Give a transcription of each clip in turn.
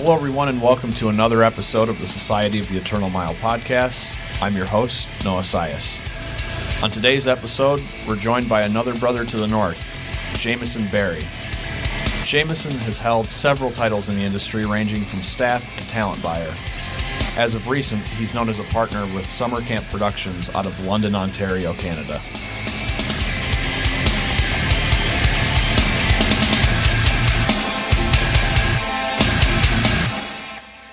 Hello, everyone, and welcome to another episode of the Society of the Eternal Mile podcast. I'm your host, Noah Sias. On today's episode, we're joined by another brother to the north, Jameson Berry. Jameson has held several titles in the industry, ranging from staff to talent buyer. As of recent, he's known as a partner with SummerCamp Productions out of London, Ontario, Canada.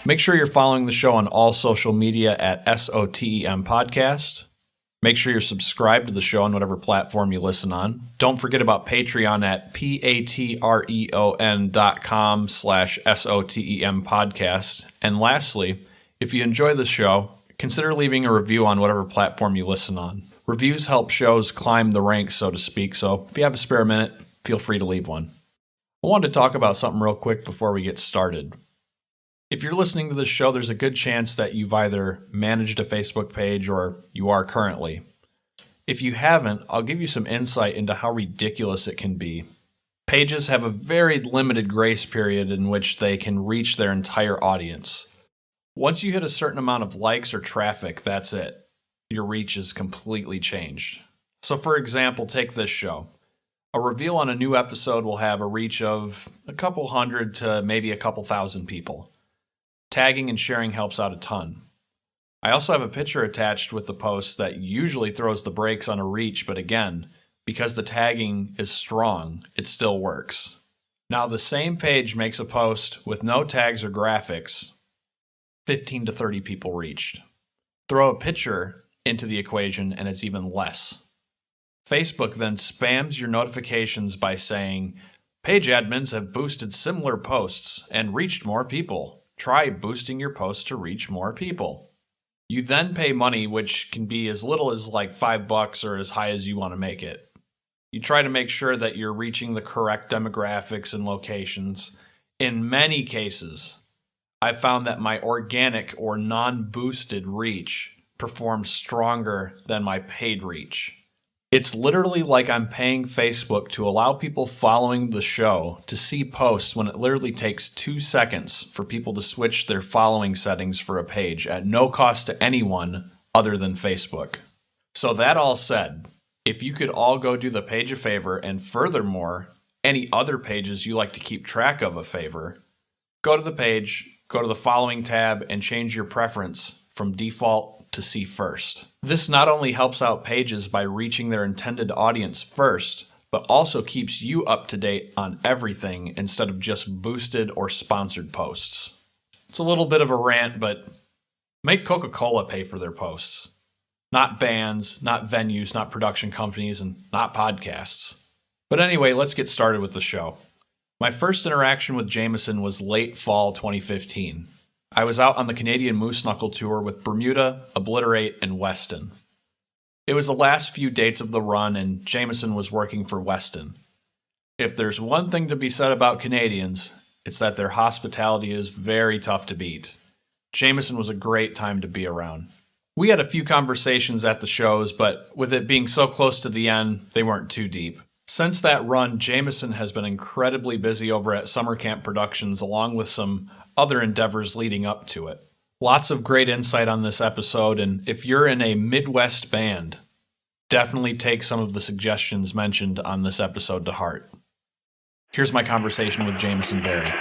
Make sure you're following the show on all social media at SOTEM Podcast. Make sure you're subscribed to the show on whatever platform you listen on. Don't forget about Patreon at patreon.com/SOTEM Podcast. And lastly, if you enjoy the show, consider leaving a review on whatever platform you listen on. Reviews help shows climb the ranks, so to speak, so if you have a spare minute, feel free to leave one. I wanted to talk about something real quick before we get started. If you're listening to this show, there's a good chance that you've either managed a Facebook page or you are currently. If you haven't, I'll give you some insight into how ridiculous it can be. Pages have a very limited grace period in which they can reach their entire audience. Once you hit a certain amount of likes or traffic, that's it. Your reach is completely changed. So for example, take this show. A reveal on a new episode will have a reach of a couple hundred to maybe a couple thousand people. Tagging and sharing helps out a ton. I also have a picture attached with the post that usually throws the brakes on a reach, but again, because the tagging is strong, it still works. Now the same page makes a post with no tags or graphics, 15 to 30 people reached. Throw a picture into the equation and it's even less. Facebook then spams your notifications by saying, page admins have boosted similar posts and reached more people. Try boosting your posts to reach more people. You then pay money, which can be as little as like $5 or as high as you want to make it. You try to make sure that you're reaching the correct demographics and locations. In many cases, I've found that my organic or non-boosted reach performs stronger than my paid reach. It's literally like I'm paying Facebook to allow people following the show to see posts when it literally takes 2 seconds for people to switch their following settings for a page at no cost to anyone other than Facebook. So that all said, if you could all go do the page a favor, and furthermore, any other pages you like to keep track of a favor, go to the page, go to the following tab, and change your preference from default to see first. This not only helps out pages by reaching their intended audience first, but also keeps you up to date on everything instead of just boosted or sponsored posts. It's a little bit of a rant, but make Coca-Cola pay for their posts. Not bands, not venues, not production companies, and not podcasts. But anyway, let's get started with the show. My first interaction with Jameson was late fall 2015. I was out on the Canadian Moose Knuckle Tour with Bermuda, Obliterate, and Weston. It was the last few dates of the run, and Jameson was working for Weston. If there's one thing to be said about Canadians, it's that their hospitality is very tough to beat. Jameson was a great time to be around. We had a few conversations at the shows, but with it being so close to the end, they weren't too deep. Since that run, Jameson has been incredibly busy over at SummerCamp Productions, along with some other endeavors leading up to it. Lots of great insight on this episode, and if you're in a Midwest band, definitely take some of the suggestions mentioned on this episode to heart. Here's my conversation with Jameson Berry.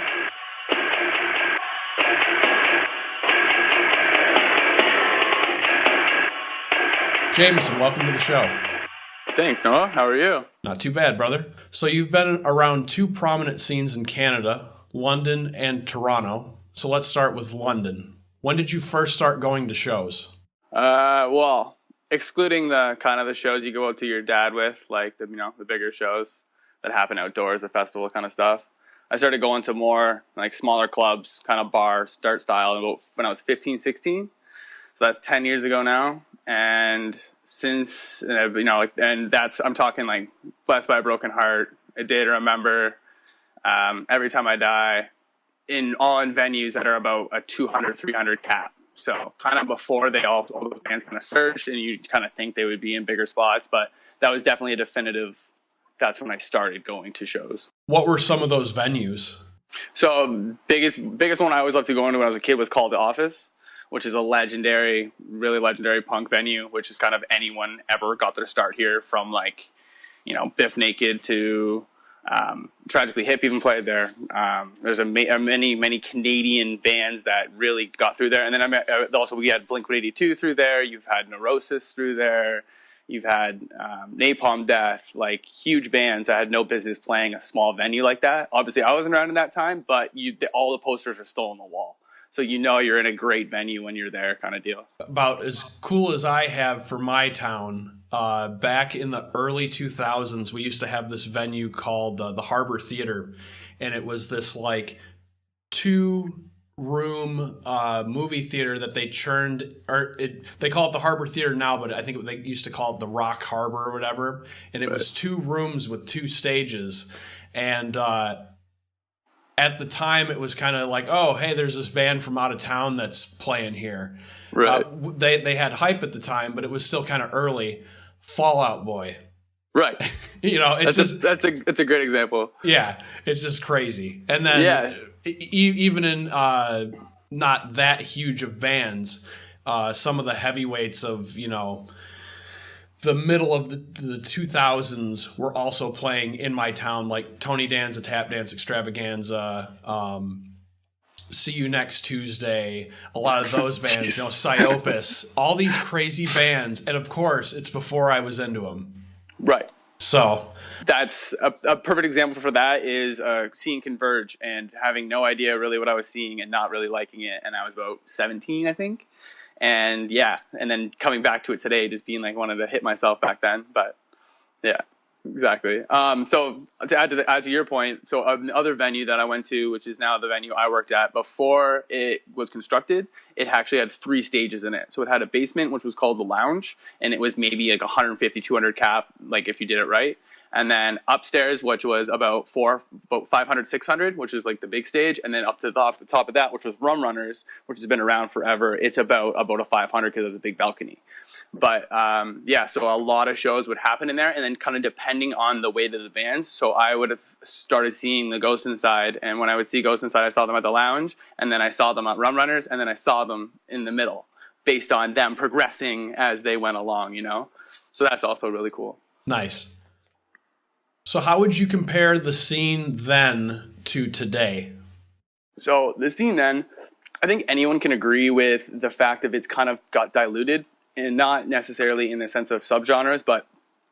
Jameson, welcome to the show. Thanks, Noah. How are you? Not too bad, brother. So you've been around two prominent scenes in Canada, London and Toronto. So let's start with London. When did you first start going to shows? Well, excluding the kind of the shows you go out to your dad with, like the bigger shows that happen outdoors, the festival kind of stuff. I started going to more like smaller clubs, kind of bar start style when I was 15, 16. So that's 10 years ago now. And since, and that's, I'm talking like Blessed by a Broken Heart, A Day to Remember, Every Time I Die, in venues that are about a 200, 300 cap. So kind of before all those bands kind of surged, and you kind of think they would be in bigger spots, but that was definitely a definitive, that's when I started going to shows. What were some of those venues? So biggest one I always loved to go into when I was a kid was called The Office, which is a legendary, really legendary punk venue, which is kind of anyone ever got their start here from like, Biff Naked to Tragically Hip even played there. There's many Canadian bands that really got through there. And then also we had Blink-182 through there. You've had Neurosis through there. You've had Napalm Death, like huge bands that had no business playing a small venue like that. Obviously, I wasn't around in that time, but all the posters are still on the wall. So you're in a great venue when you're there, kind of deal. About as cool as I have for my town, back in the early 2000s, we used to have this venue called the Harbor Theater, and it was this like 2-room movie theater that they churned, they call it the Harbor Theater now, but I think they used to call it the Rock Harbor or whatever, and it was 2 rooms with 2 stages, and at the time, it was kind of like, oh, hey, there's this band from out of town that's playing here. Right. They had hype at the time, but it was still kind of early. Fall Out Boy. Right. It's that's a great example. Yeah, it's just crazy. And then even in not that huge of bands, some of the heavyweights of, the middle of the 2000s were also playing in my town, like Tony Danza Tap Dance Extravaganza, See You Next Tuesday, a lot of those bands, Sine Opus, all these crazy bands. And of course, it's before I was into them. Right. So that's a perfect example for that is seeing Converge and having no idea really what I was seeing and not really liking it. And I was about 17, I think. And and then coming back to it today, just being like wanted to hit myself back then. But yeah, exactly. So to add to your point, so another venue that I went to, which is now the venue I worked at, before it was constructed, it actually had 3 stages in it. So it had a basement, which was called the Lounge, and it was maybe like 150, 200 cap, like if you did it right. And then upstairs, which was about 500, 600, which is like the big stage. And then up to the top of that, which was Rum Runners, which has been around forever. It's about a 500 because there's a big balcony. But so a lot of shows would happen in there. And then kind of depending on the weight of the bands. So I would have started seeing the Ghost Inside. And when I would see Ghost Inside, I saw them at the Lounge. And then I saw them at Rum Runners. And then I saw them in the middle based on them progressing as they went along, So that's also really cool. Nice. So how would you compare the scene then to today? So the scene then, I think anyone can agree with the fact that it's kind of got diluted, and not necessarily in the sense of subgenres, but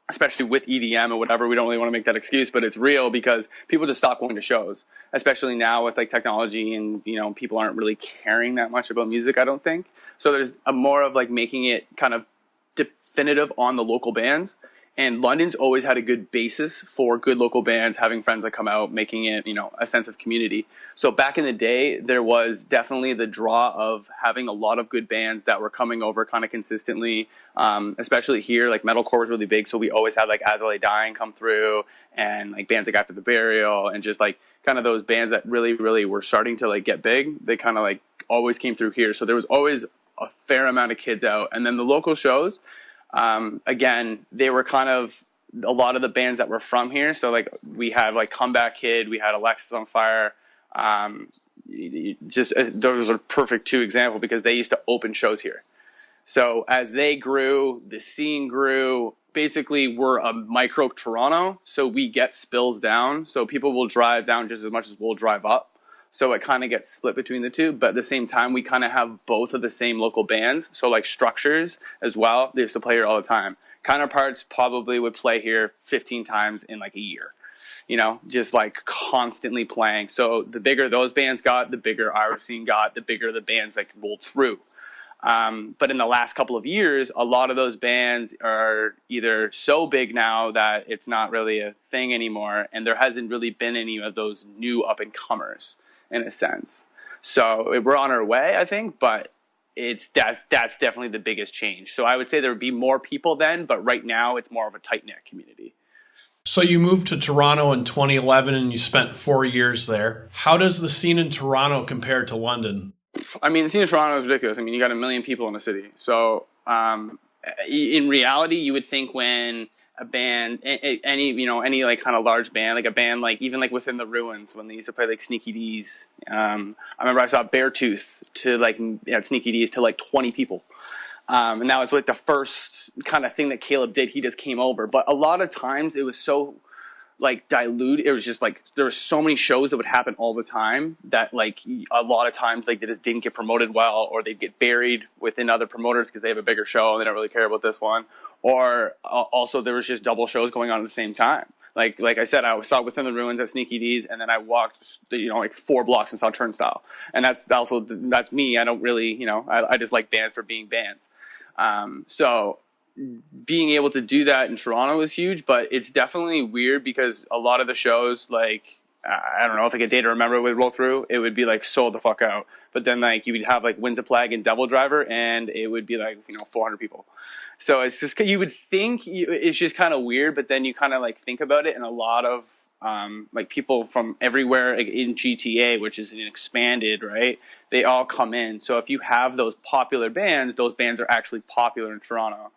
especially with EDM or whatever. We don't really want to make that excuse, but it's real because people just stop going to shows, especially now with like technology and, people aren't really caring that much about music, I don't think. So there's a more of like making it kind of definitive on the local bands. And London's always had a good basis for good local bands, having friends that come out, making it, a sense of community. So back in the day, there was definitely the draw of having a lot of good bands that were coming over kind of consistently, especially here, like metalcore was really big. So we always had like As I Lay Dying come through and like bands like After the Burial and just like kind of those bands that really, really were starting to like get big. They kind of like always came through here. So there was always a fair amount of kids out. And then the local shows, again, they were kind of a lot of the bands that were from here. So like we had like Comeback Kid, we had Alexis on Fire. Those are perfect 2 examples because they used to open shows here. So as they grew, the scene grew. Basically, we're a micro Toronto, so we get spills down. So people will drive down just as much as we'll drive up. So it kind of gets split between the 2, but at the same time, we kind of have both of the same local bands. So like Structures as well, they used to play here all the time. Counterparts probably would play here 15 times in like a year, just like constantly playing. So the bigger those bands got, the bigger our scene got, the bigger the bands like rolled through. But in the last couple of years, a lot of those bands are either so big now that it's not really a thing anymore, and there hasn't really been any of those new up-and-comers. In a sense. So we're on our way, I think, but that's definitely the biggest change. So I would say there would be more people then, but right now it's more of a tight-knit community. So you moved to Toronto in 2011 and you spent 4 years there. How does the scene in Toronto compare to London? I mean, the scene in Toronto is ridiculous. I mean, you got 1 million people in the city. So in reality, you would think when a band, any like kind of large band, like a band like even like Within the Ruins when they used to play like Sneaky D's. I remember I saw Beartooth to like at Sneaky D's to like 20 people. And that was like the first kind of thing that Caleb did. He just came over. But a lot of times it was so like dilute. It was just like there were so many shows that would happen all the time that like a lot of times like they just didn't get promoted well, or they'd get buried within other promoters because they have a bigger show and they don't really care about this one. Or also there was just double shows going on at the same time. Like I said, I saw Within the Ruins at Sneaky D's, and then I walked, like 4 blocks and saw Turnstile. And that's me. I don't really, I just like bands for being bands. So being able to do that in Toronto was huge, but it's definitely weird because a lot of the shows, like, I don't know if like a Day to Remember would roll through, it would be like sold the fuck out. But then like you would have like Winds of Plague and Devil Driver, and it would be like 400 people. So it's just, you would think it's just kind of weird, but then you kind of like think about it, and a lot of like people from everywhere in GTA, which is expanded, right? They all come in. So if you have those popular bands, those bands are actually popular in Toronto.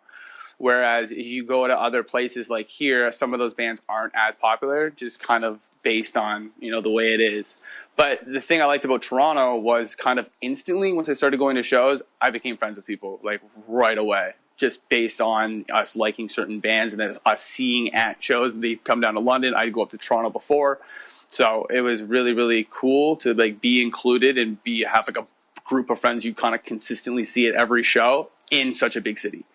Whereas if you go to other places like here, some of those bands aren't as popular, just kind of based on, the way it is. But the thing I liked about Toronto was kind of instantly, once I started going to shows, I became friends with people like right away, just based on us liking certain bands and then us seeing at shows. They'd come down to London. I'd go up to Toronto before. So it was really, really cool to like be included and have like a group of friends you kind of consistently see at every show in such a big city.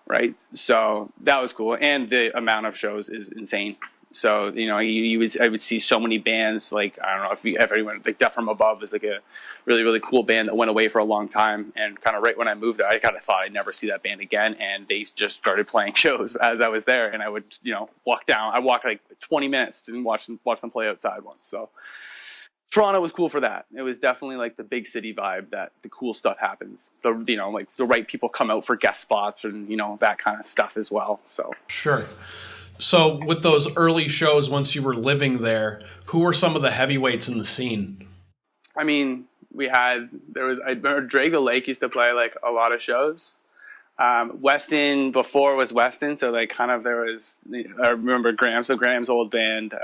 Right. So that was cool. And the amount of shows is insane. So, I would see so many bands, like, I don't know if anyone, like Death From Above is like a really, really cool band that went away for a long time. And kind of right when I moved there, I kind of thought I'd never see that band again. And they just started playing shows as I was there. And I would, walk down. I walked like 20 minutes to watch them play outside once. So Toronto was cool for that. It was definitely like the big city vibe that the cool stuff happens. Like the right people come out for guest spots and, that kind of stuff as well. So sure. So with those early shows, once you were living there, who were some of the heavyweights in the scene? I mean, I remember Drago Lake used to play like a lot of shows. Weston before was Weston. So like kind of I remember Graham's old band.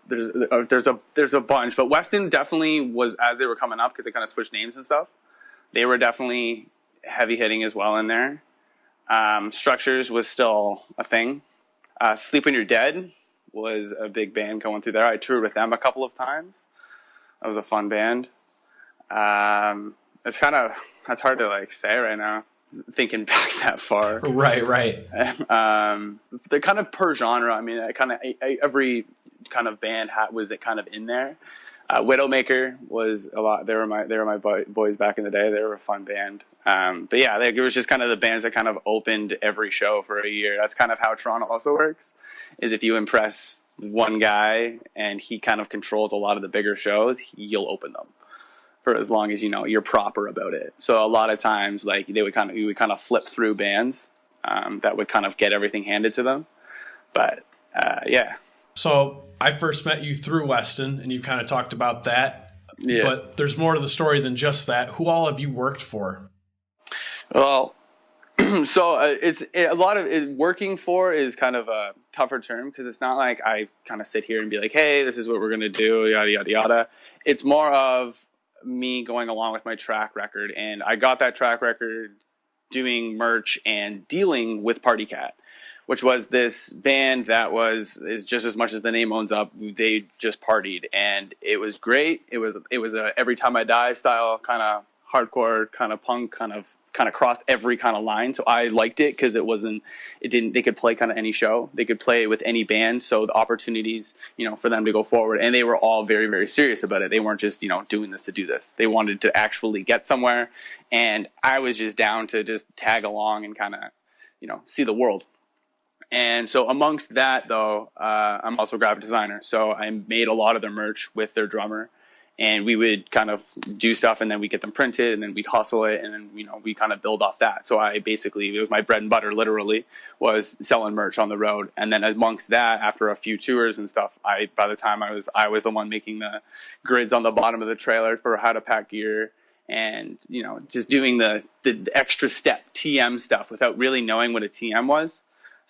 There's a bunch, but Weston definitely was, as they were coming up, because they kind of switched names and stuff. They were definitely heavy hitting as well in there. Structures was still a thing. Sleep When You're Dead was a big band going through there. I toured with them a couple of times. That was a fun band. That's hard to like say right now, thinking back that far. Right. They're kind of per genre. I mean, every kind of band was kind of in there. Widowmaker was a lot. They were my boys back in the day. They were a fun band. But yeah, it was just kind of the bands that kind of opened every show for a year. That's kind of how Toronto also works, is if you impress one guy and he kind of controls a lot of the bigger shows, you'll open them for as long as you're proper about it. So a lot of times, like you would kind of flip through bands that would kind of get everything handed to them. But yeah. So I first met you through Weston, and you kind of talked about that. Yeah. But there's more to the story than just that. Who all have you worked for? Well, so working for is kind of a tougher term, because it's not like I kind of sit here and be like, hey, this is what we're going to do, yada, yada, yada. It's more of me going along with my track record. And I got that track record doing merch and dealing with Party Cat, which was this band that is just as much as the name owns up. They just partied, and it was great. It was a Every Time I Die style, kind of hardcore, kind of punk, kind of crossed every kind of line. So I liked it because they could play kind of any show. They could play with any band. So the opportunities, for them to go forward, and they were all very, very serious about it. They weren't just, doing this to do this. They wanted to actually get somewhere. And I was just down to just tag along and kind of, see the world. And so amongst that, though, I'm also a graphic designer. So I made a lot of their merch with their drummer. And we would kind of do stuff, and then we get them printed, and then we'd hustle it, and then, we kind of build off that. So it was my bread and butter, literally, was selling merch on the road. And then amongst that, after a few tours and stuff, by the time I was the one making the grids on the bottom of the trailer for how to pack gear, and, just doing the extra step TM stuff without really knowing what a TM was.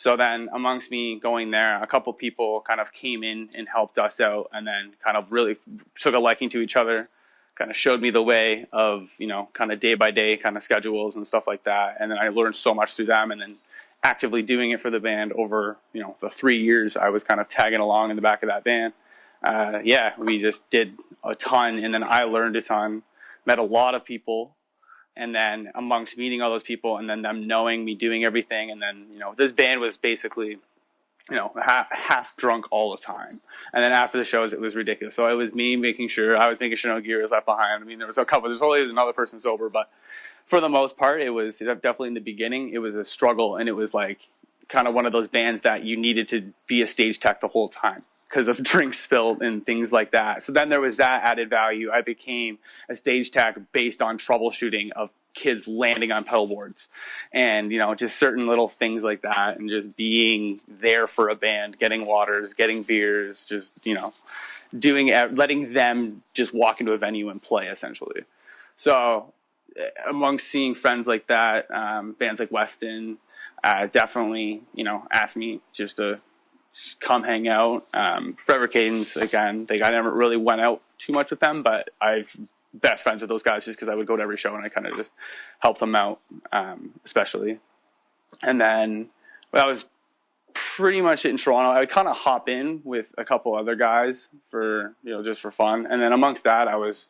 So then amongst me going there, a couple people kind of came in and helped us out, and then kind of really took a liking to each other, kind of showed me the way of, kind of day by day kind of schedules and stuff like that. And then I learned so much through them, and then actively doing it for the band over, the 3 years I was kind of tagging along in the back of that band. We just did a ton, and then I learned a ton, met a lot of people. And then amongst meeting all those people and then them knowing me doing everything. And then, this band was basically, half drunk all the time. And then after the shows, it was ridiculous. So it was me making sure no gear was left behind. I mean, there's always another person sober, but for the most part, it was definitely in the beginning, it was a struggle. And it was like kind of one of those bands that you needed to be a stage tech the whole time because of drinks spilled and things like that. So then there was that added value. I became a stage tech based on troubleshooting of kids landing on pedal boards and, just certain little things like that, and just being there for a band, getting waters, getting beers, just, letting them just walk into a venue and play essentially. So amongst seeing friends like that, bands like Weston, definitely, asked me just to come hang out. Forever Cadence, again, I never really went out too much with them, but I've best friends with those guys just because I would go to every show and I kind of just help them out, especially. And then I was pretty much in Toronto. I would kind of hop in with a couple other guys for, just for fun. And then amongst that, I was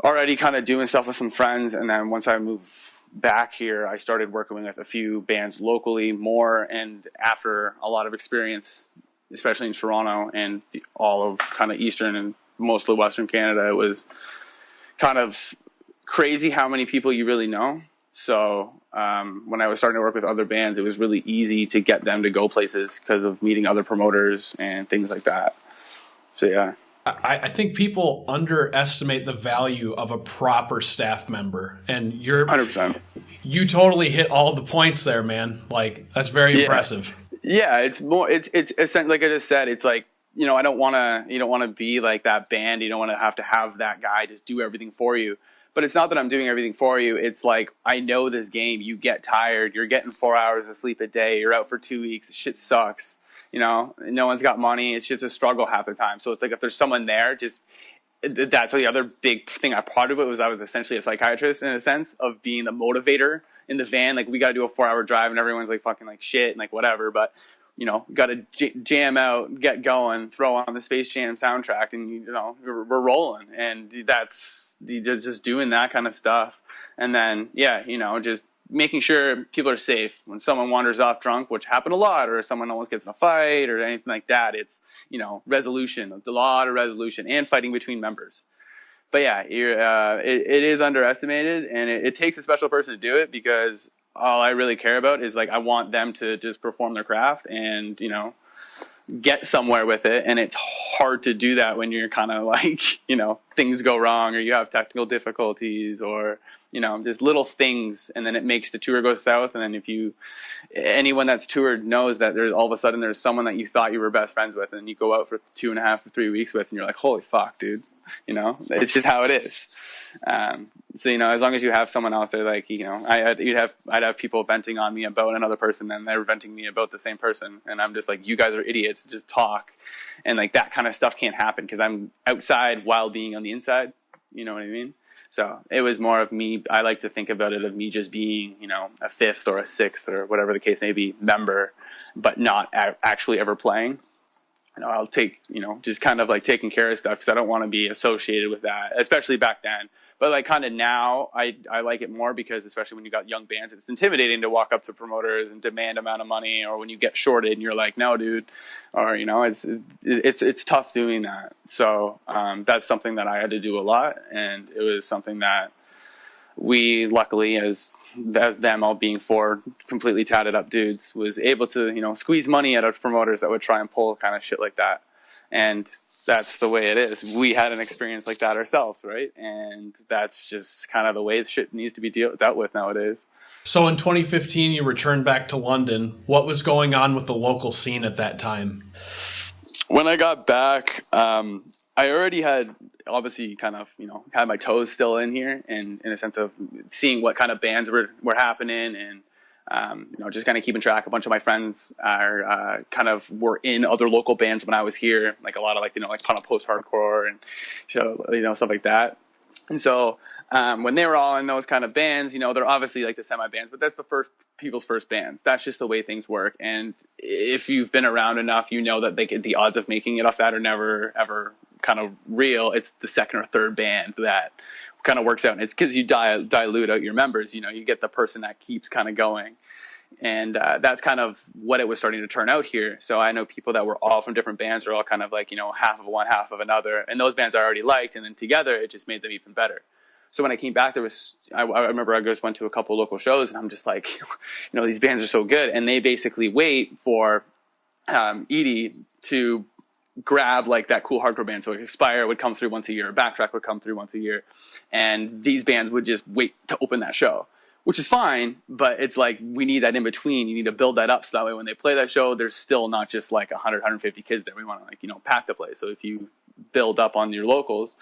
already kind of doing stuff with some friends. And then once I moved back here, I started working with a few bands locally more, and after a lot of experience, especially in Toronto and all of kind of Eastern and mostly Western Canada, it was kind of crazy how many people you really know. So when I was starting to work with other bands, it was really easy to get them to go places because of meeting other promoters and things like that. So yeah. I think people underestimate the value of a proper staff member, and 100%. You totally hit all the points there, man. Like, that's very impressive. Yeah, it's more. It's like I just said. It's like, you don't want to be like that band. You don't want to have that guy just do everything for you. But it's not that I'm doing everything for you. It's like, I know this game. You get tired. You're getting 4 hours of sleep a day. You're out for 2 weeks. The shit sucks. No one's got money. It's just a struggle half the time. So it's like, if there's someone there, that's the other big thing. Part of it was I was essentially a psychiatrist in a sense of being the motivator in the van. Like, we got to do a 4-hour drive and everyone's like fucking like shit and like whatever. But, got to jam out, get going, throw on the Space Jam soundtrack, and, we're rolling. And that's just doing that kind of stuff. And then, just making sure people are safe when someone wanders off drunk, which happened a lot, or someone almost gets in a fight or anything like that. It's, resolution, a lot of resolution and fighting between members. But yeah, it is underestimated, and it takes a special person to do it, because all I really care about is, like, I want them to just perform their craft and, get somewhere with it. And it's hard to do that when you're kind of like, things go wrong, or you have technical difficulties, or, just little things, and then it makes the tour go south. And then anyone that's toured knows that there's all of a sudden there's someone that you thought you were best friends with, and you go out for 2.5 or 3 weeks with, and you're like, holy fuck, dude, it's just how it is. So, as long as you have someone out there, like, I'd have people venting on me about another person, and they're venting me about the same person. And I'm just like, you guys are idiots, just talk. And like, that kind of stuff can't happen, because I'm outside while being on the inside. You know what I mean? So it was more of me. I like to think about it of me just being, a fifth or a sixth or whatever the case may be member, but not actually ever playing. I'll take, just kind of like taking care of stuff, because I don't want to be associated with that, especially back then. But like, kind of now, I like it more, because especially when you got young bands, it's intimidating to walk up to promoters and demand amount of money, or when you get shorted and you're like, no, dude, or it's tough doing that. So that's something that I had to do a lot, and it was something that we luckily, as them all being 4 completely tatted up dudes, was able to squeeze money out of promoters that would try and pull kind of shit like that. And that's the way it is. We had an experience like that ourselves, right? And that's just kind of the way shit needs to be dealt with nowadays. So in 2015, you returned back to London. What was going on with the local scene at that time? When I got back, I already had obviously kind of, had my toes still in here, and in a sense of seeing what kind of bands were happening, and just kind of keeping track. A bunch of my friends are were in other local bands when I was here, like a lot of like kind of post-hardcore and stuff like that. And so when they were all in those kind of bands, they're obviously like the semi-bands, but that's people's first bands. That's just the way things work. And if you've been around enough, that the odds of making it off that are never, ever kind of real. It's the second or third band that kind of works out. And it's because you dilute out your members. You get the person that keeps kind of going. And that's kind of what it was starting to turn out here. So I know people that were all from different bands are all kind of like, half of one, half of another. And those bands I already liked. And then together, it just made them even better. So when I came back, I remember I just went to a couple local shows and I'm just like, these bands are so good. And they basically wait for Edie to grab like that cool hardcore band. So Expire would come through once a year, Backtrack would come through once a year. And these bands would just wait to open that show, which is fine, but it's like we need that in between. You need to build that up so that way when they play that show, there's still not just like 100, 150 kids there. We want to pack the place. So if you build up on your locals,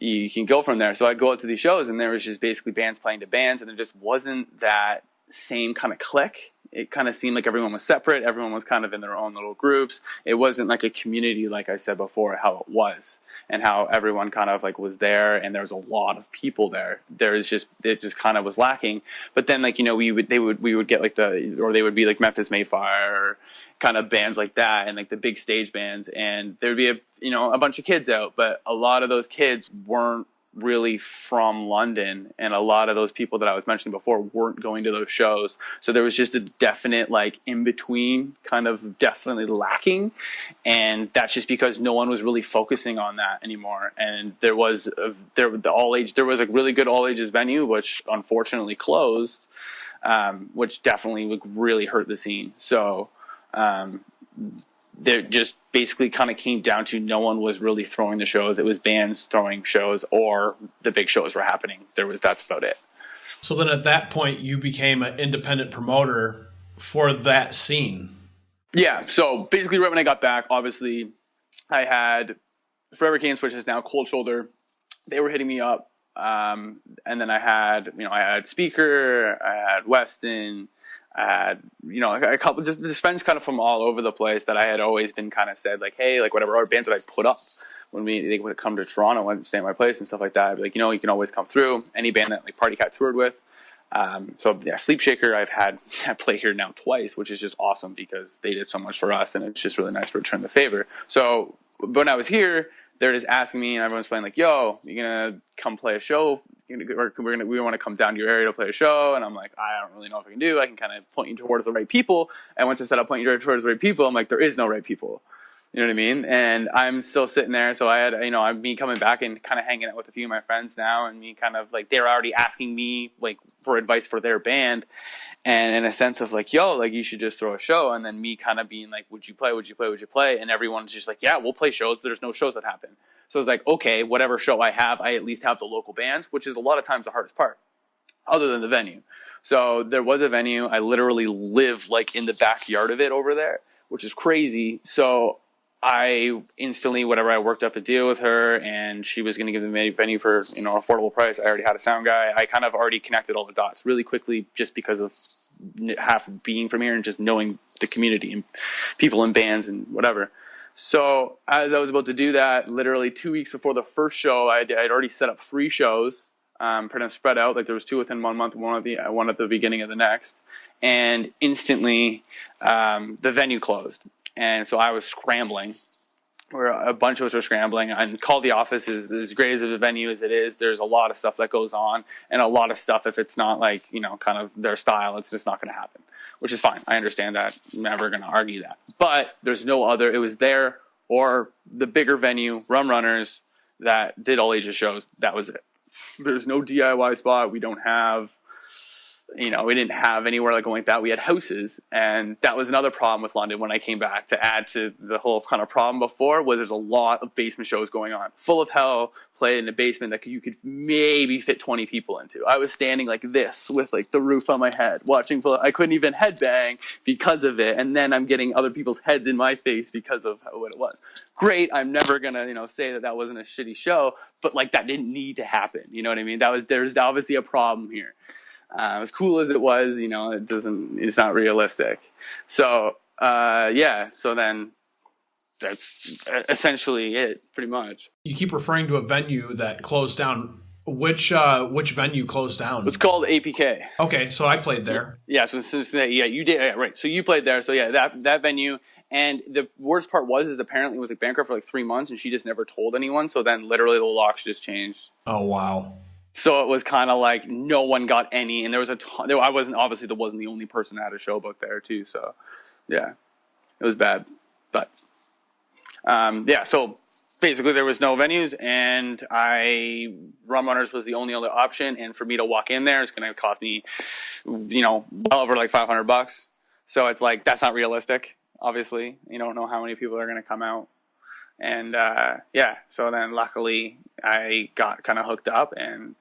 you can go from there. So I'd go out to these shows and there was just basically bands playing to bands and there just wasn't that same kind of click. It kind of seemed like everyone was separate. Everyone was kind of in their own little groups. It wasn't like a community, like I said before, how it was and how everyone kind of like was there and there was a lot of people there. It just kind of was lacking. But then we would get like they would be like Memphis Mayfire or kind of bands like that and like the big stage bands and there'd be a bunch of kids out, but a lot of those kids weren't really from London and a lot of those people that I was mentioning before weren't going to those shows. So there was just a definite like in between kind of definitely lacking. And that's just because no one was really focusing on that anymore. And there was a really good all ages venue, which unfortunately closed, which definitely would really hurt the scene. So, there just basically kind of came down to no one was really throwing the shows. It was bands throwing shows or the big shows were happening. That's about it. So then at that point you became an independent promoter for that scene. Yeah. So basically right when I got back, obviously I had Forever Canes, which is now Cold Shoulder. They were hitting me up. And then I had Speaker, I had Weston, I had, a couple just friends kind of from all over the place that I had always been kind of said like, hey, like whatever our bands that I put up when they would come to Toronto and stay at my place and stuff like that. I'd be like, you can always come through. Any band that like Party Cat toured with. So yeah, Sleep Shaker I play here now twice, which is just awesome because they did so much for us and it's just really nice to return the favor. So when I was here, they're just asking me and everyone's playing like, yo, you gonna come play a show? Or we want to come down to your area to play a show. And I'm like, I don't really know if I can do. I can kind of point you towards the right people. And once I said I'll point you towards the right people, I'm like, there is no right people. You know what I mean? And I'm still sitting there. So I had, I'm me coming back and kind of hanging out with a few of my friends now and me kind of like, they're already asking me like for advice for their band. And in a sense of like, yo, like you should just throw a show. And then me kind of being like, would you play? Would you play? Would you play? And everyone's just like, yeah, we'll play shows, but there's no shows that happen. So it's like, okay, whatever show I have, I at least have the local bands, which is a lot of times the hardest part other than the venue. So there was a venue. I literally live like in the backyard of it over there, which is crazy. So I instantly, whatever, I worked up a deal with her and she was going to give the venue for, affordable price. I already had a sound guy. I kind of already connected all the dots really quickly just because of half being from here and just knowing the community and people and bands and whatever. So as I was about to do that, literally 2 weeks before the first show, I'd already set up 3 shows, pretty much spread out. Like there was 2 within 1 month, one at the beginning of the next. And instantly, the venue closed. And so I was scrambling, where a bunch of us were scrambling. And Call the Office is as great as a venue as it is. There's a lot of stuff that goes on, and a lot of stuff, if it's not like, kind of their style, it's just not going to happen, which is fine. I understand that. I'm never going to argue that. But there's no other. It was there or the bigger venue, Rum Runners, that did all ages shows. That was it. There's no DIY spot. We don't have... we didn't have anywhere like going like that. We had houses, and that was another problem with London when I came back. To add to the whole kind of problem before, was there's a lot of basement shows going on. Full of Hell played in a basement that you could maybe fit 20 people into. I was standing like this with like the roof on my head watching. I couldn't even headbang because of it, and then I'm getting other people's heads in my face because of what it was. Great, I'm never gonna say that wasn't a shitty show, but like that didn't need to happen. You know what I mean? There's obviously a problem here. As cool as it was, it's not realistic. So, so then that's essentially it, pretty much. You keep referring to a venue that closed down. Which venue closed down? It's called APK. Okay, so I played there. Yeah, so yeah, you did. Yeah, right. So you played there. So yeah, that venue. And the worst part is apparently it was like bankrupt for like 3 months, and she just never told anyone. So then literally the locks just changed. Oh wow. So it was kind of like no one got any, and there was there wasn't the only person that had a show booked there too. So yeah, it was bad, but so basically there was no venues, and Rum Runners was the only other option, and for me to walk in there, it's going to cost me, well over like $500. So it's like, that's not realistic. Obviously, you don't know how many people are going to come out. And so then luckily I got kind of hooked up, and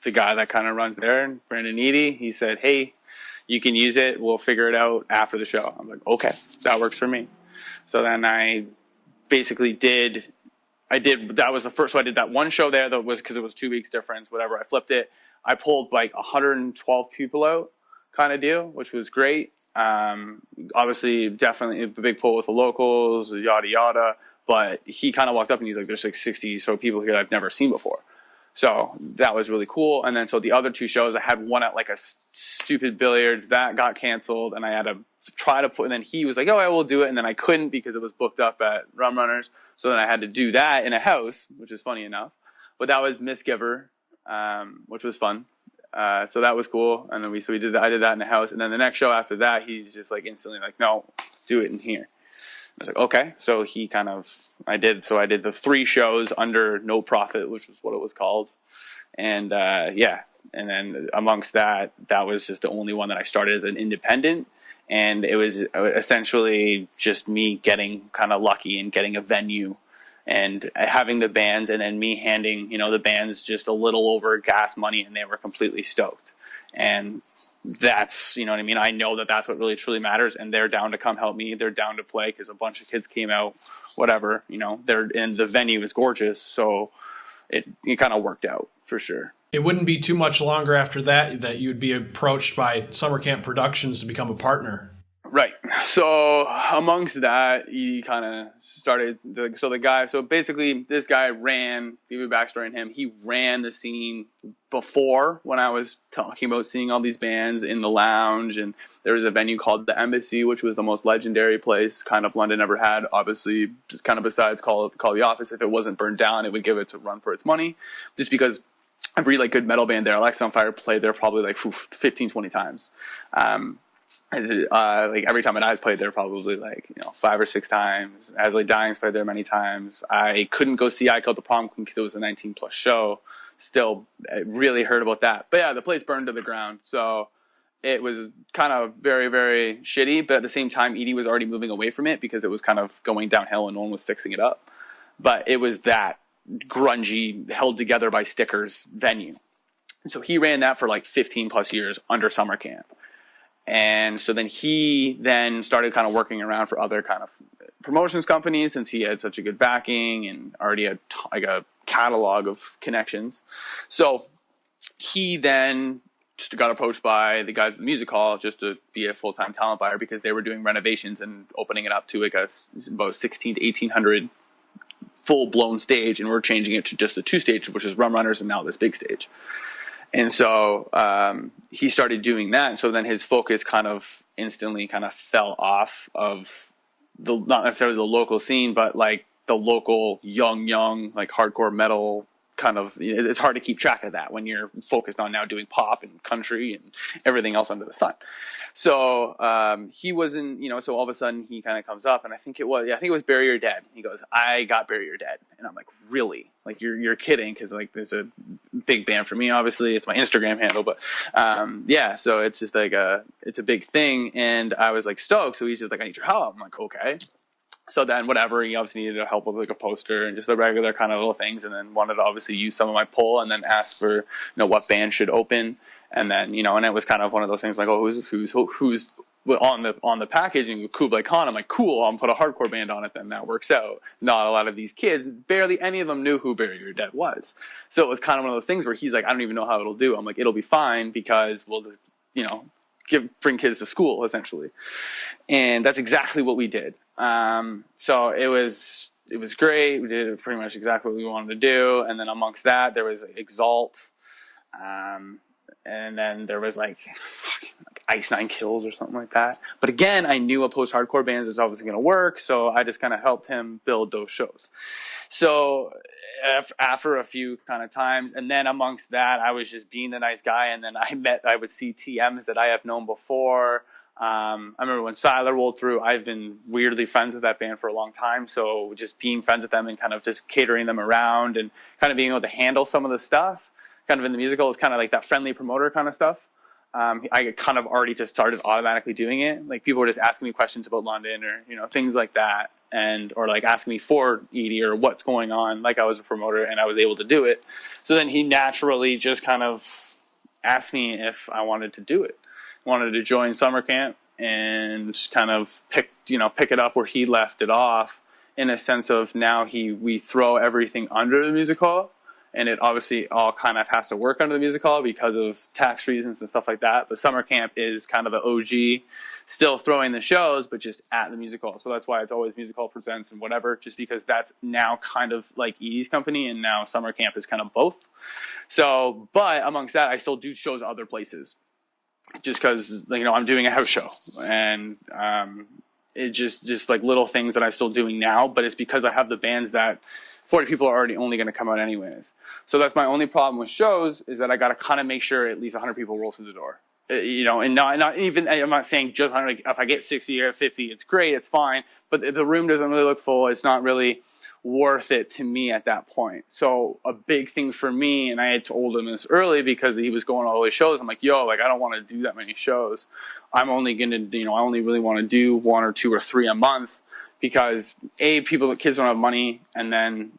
the guy that kind of runs there, Brandon Eady, he said, hey, you can use it. We'll figure it out after the show. I'm like, okay, that works for me. So then I basically that was the first, so I did that one show there that was, because it was 2 weeks difference, whatever. I flipped it. I pulled like 112 people out kind of deal, which was great. Obviously definitely a big pull with the locals, yada yada, but he kind of walked up and he's like, there's like 60 so people here I've never seen before. So that was really cool. And then so the other 2 shows, I had one at like a stupid billiards that got canceled, and I had to try to put, and then he was like, oh, I will do it, and then I couldn't because it was booked up at Rum Runners. So then I had to do that in a house, which is funny enough. But that was Misgiver, which was fun. So that was cool. And then I did that in the house. And then the next show after that, he's just like instantly like, no, do it in here. I was like, okay. So I did the 3 shows under no profit, which was what it was called. And and then amongst that was just the only one that I started as an independent. And it was essentially just me getting kind of lucky and getting a venue and having the bands, and then me handing, the bands just a little over gas money, and they were completely stoked. And that's, you know what I mean? I know that that's what really truly matters, and they're down to come help me. They're down to play because a bunch of kids came out, whatever, and the venue is gorgeous. So it kind of worked out for sure. It wouldn't be too much longer after that you'd be approached by SummerCamp Productions to become a partner. Right. So amongst that, he kind of started so basically this guy ran, give you a backstory on him. He ran the scene before, when I was talking about seeing all these bands in the lounge, and there was a venue called the Embassy, which was the most legendary place kind of London ever had. Obviously, just kind of besides Call the Office, if it wasn't burned down, it would give it a run for its money, just because every like good metal band there, Alex on Fire, played there probably like 15, 20 times. Like every time I've played there probably like 5 or 6 times. As like Dying's played there many times. I couldn't go see I Killed the Prom Queen because it was a 19+ show. Still, I really heard about that. But yeah, the place burned to the ground, so it was kind of very, very shitty. But at the same time, Edie was already moving away from it because it was kind of going downhill and no one was fixing it up. But it was that grungy, held together by stickers venue. And so he ran that for like 15+ years under SummerCamp. And so then he started kind of working around for other kind of promotions companies, since he had such a good backing and already had like a catalog of connections. So he then just got approached by the guys at the music hall just to be a full-time talent buyer, because they were doing renovations and opening it up to like about 16 to 1800 full-blown stage, and we're changing it to just the 2 stage, which is Rum Runners, and now this big stage. And so he started doing that. And so then his focus kind of instantly kind of fell off of not necessarily the local scene, but like the local young, like hardcore metal kind of, it's hard to keep track of that when you're focused on now doing pop and country and everything else under the sun. So he wasn't, so all of a sudden he kind of comes up, and I think it was Bury Your Dead. He goes, I got Bury Your Dead. And I'm like, really? Like, you're kidding? Because like there's a big band for me, obviously. It's my Instagram handle, but so it's just like it's a big thing. And I was like stoked. So he's just like, I need your help. I'm like, okay. So then whatever, he obviously needed help with like a poster and just the regular kind of little things, and then wanted to obviously use some of my pull, and then asked for what band should open. And then and it was kind of one of those things like, oh, who's on the packaging with Kublai Khan. I'm like, cool, I'll put a hardcore band on it then. That works out. Not a lot of these kids, barely any of them knew who Bury Your Dead was. So it was kind of one of those things where he's like, I don't even know how it'll do. I'm like, it'll be fine because we'll just, bring kids to school, essentially. And that's exactly what we did. So it was great. We did pretty much exactly what we wanted to do. And then amongst that, there was Exalt. And then there was like Ice Nine Kills or something like that. But again, I knew a post-hardcore band is obviously going to work, so I just kind of helped him build those shows. So after a few kind of times, and then amongst that, I was just being the nice guy, and then I would see TMs that I have known before. I remember when Siler rolled through, I've been weirdly friends with that band for a long time, so just being friends with them and kind of just catering them around and kind of being able to handle some of the stuff kind of in the musical is kind of like that friendly promoter kind of stuff. I kind of already just started automatically doing it. Like people were just asking me questions about London or, things like that. Or like asking me for Edie or what's going on. Like I was a promoter and I was able to do it. So then he naturally just kind of asked me if I wanted to do it. Wanted to join SummerCamp and kind of pick it up where he left it off in a sense of now we throw everything under the music hall. And it obviously all kind of has to work under the music hall because of tax reasons and stuff like that. But summer camp is kind of the OG, still throwing the shows, but just at the music hall. So that's why it's always music hall presents and whatever, just because that's now kind of like Edie's company, and now summer camp is kind of both. So, but amongst that, I still do shows other places, just because I'm doing a house show, and it just like little things that I'm still doing now. But it's because I have the bands that 40 people are already only going to come out anyways. So that's my only problem with shows, is that I got to kind of make sure at least 100 people roll through the door. And not even, I'm not saying just 100. If I get 60 or 50, it's great, it's fine. But the room doesn't really look full. It's not really worth it to me at that point. So a big thing for me, and I had told him this early because he was going all the shows. I'm like, I don't want to do that many shows. I'm only going to, I only really want to do 1 or 2 or 3 a month. Because kids don't have money, and then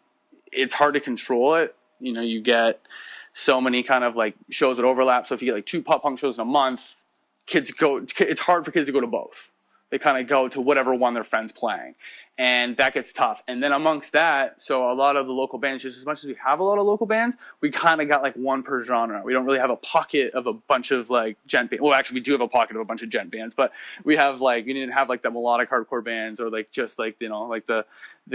it's hard to control it. You get so many kind of like shows that overlap. So if you get like 2 pop punk shows in a month, it's hard for kids to go to both. They kind of go to whatever one their friend's playing, and that gets tough. And then amongst that, so a lot of the local bands, just as much as we have a lot of local bands, we kind of got like one per genre. We don't really have a pocket of a bunch of like gent bands. Well, actually, we do have a pocket of a bunch of gent bands, but we didn't have like the melodic hardcore bands or like just like like the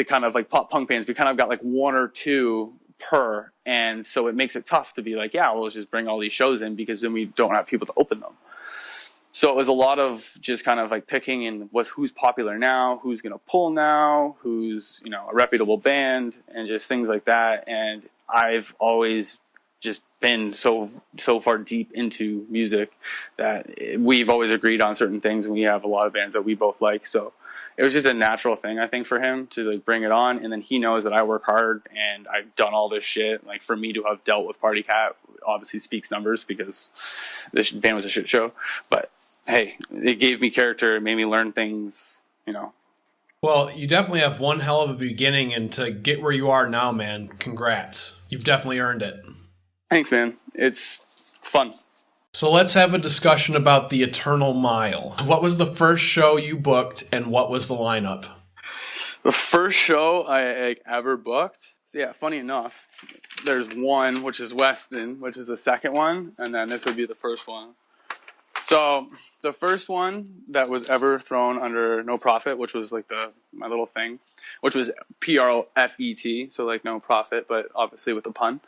kind of like pop punk bands. We kind of got like 1 or 2 per, and so it makes it tough to be like, well, let's just bring all these shows in, because then we don't have people to open them. So it was a lot of just kind of like picking in who's popular now, who's going to pull now, who's, a reputable band, and just things like that. And I've always just been so far deep into music that we've always agreed on certain things, and we have a lot of bands that we both like. So it was just a natural thing, I think, for him to like bring it on. And then he knows that I work hard and I've done all this shit. Like for me to have dealt with Party Cat obviously speaks numbers, because this band was a shit show. But hey, it gave me character. It made me learn things, Well, you definitely have one hell of a beginning, and to get where you are now, man, congrats. You've definitely earned it. Thanks, man. It's fun. So let's have a discussion about the Eternal Mile. What was the first show you booked, and what was the lineup? The first show I ever booked, funny enough, there's one, which is Weston, which is the second one, and then this would be the first one. So the first one that was ever thrown under No Profit, which was like my little thing, which was PROFET, so like no profit, but obviously with a pun.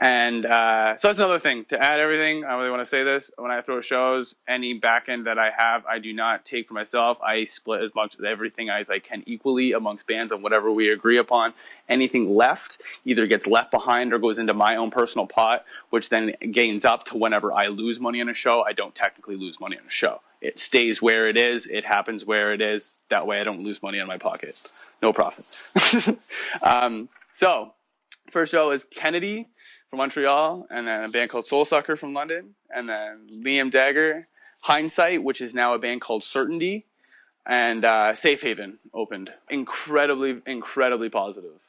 And so that's another thing. To add everything, I really want to say this. When I throw shows, any back end that I have, I do not take for myself. I split as much of everything as I can equally amongst bands on whatever we agree upon. Anything left either gets left behind or goes into my own personal pot, which then gains up to whenever I lose money on a show. I don't technically lose money on a show. It stays where it is. It happens where it is. That way I don't lose money in my pocket. No profit. So first show is Kennedy from Montreal, and then a band called Soul Sucker from London, and then Liam Dagger, Hindsight, which is now a band called Certainty, and Safe Haven opened. Incredibly, incredibly positive.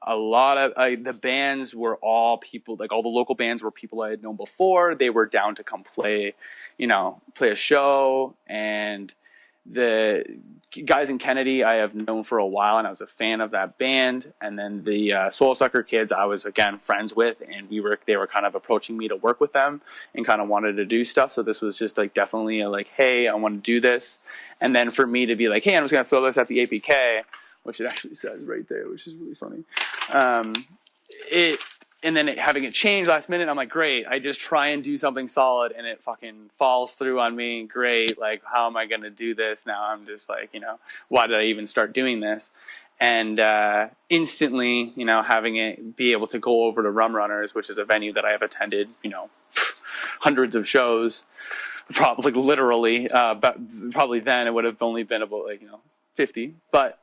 a lot of the bands were all people, like all the local bands were people I had known before. They were down to come play, play a show. And the guys in Kennedy I have known for a while, and I was a fan of that band. And then the Soul Sucker kids I was, again, friends with, and they were kind of approaching me to work with them and kind of wanted to do stuff. So this was just like definitely a, like, hey, I want to do this. And then for me to be like, hey, I'm just going to throw this at the APK, which it actually says right there, which is really funny. And then having it change last minute, I'm like, great, I just try and do something solid and it fucking falls through on me. Great. Like, how am I going to do this? Now I'm just like, why did I even start doing this? And instantly, having it be able to go over to Rum Runners, which is a venue that I have attended, hundreds of shows, probably literally, but probably then it would have only been about 50, but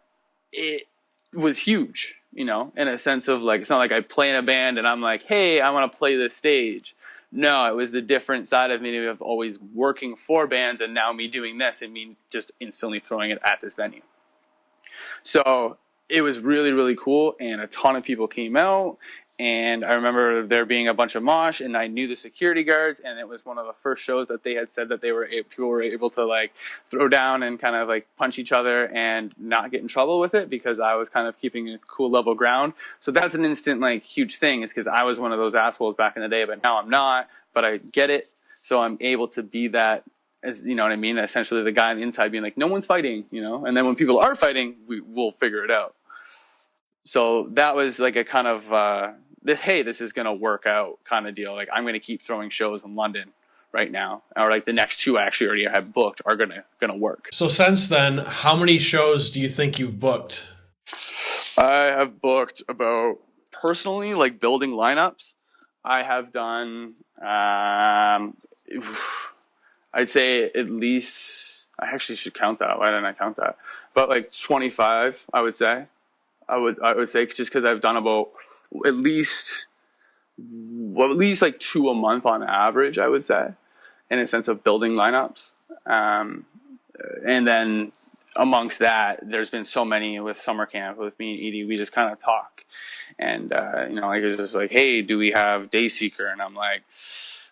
it was huge, in a sense of like, it's not like I play in a band and I'm like, hey, I want to play this stage. No, it was the different side of me of always working for bands and now me doing this and me just instantly throwing it at this venue. So it was really, really cool, and a ton of people came out. And I remember there being a bunch of mosh, and I knew the security guards, and it was one of the first shows that they had said that people were able to like throw down and kind of like punch each other and not get in trouble with it, because I was kind of keeping a cool level ground. So that's an instant like huge thing. It's because I was one of those assholes back in the day, but now I'm not. But I get it, so I'm able to be that. As, you know what I mean? Essentially, the guy on the inside being like, no one's fighting, And then when people are fighting, we'll figure it out. So that was like a kind of hey, this is going to work out kind of deal. Like, I'm going to keep throwing shows in London right now, or like the next two I actually already have booked are going to work. So since then, how many shows do you think you've booked? I have booked about, personally, like building lineups, I have done, I'd say at least, I actually should count that. Why didn't I count that? But like 25, I would say. I would say, just because I've done about at least like 2 a month on average, I would say, in a sense of building lineups. And then amongst that, there's been so many with summer camp with me and Edie. We just kind of talk, and like it's just like, hey, do we have Dayseeker? And I'm like,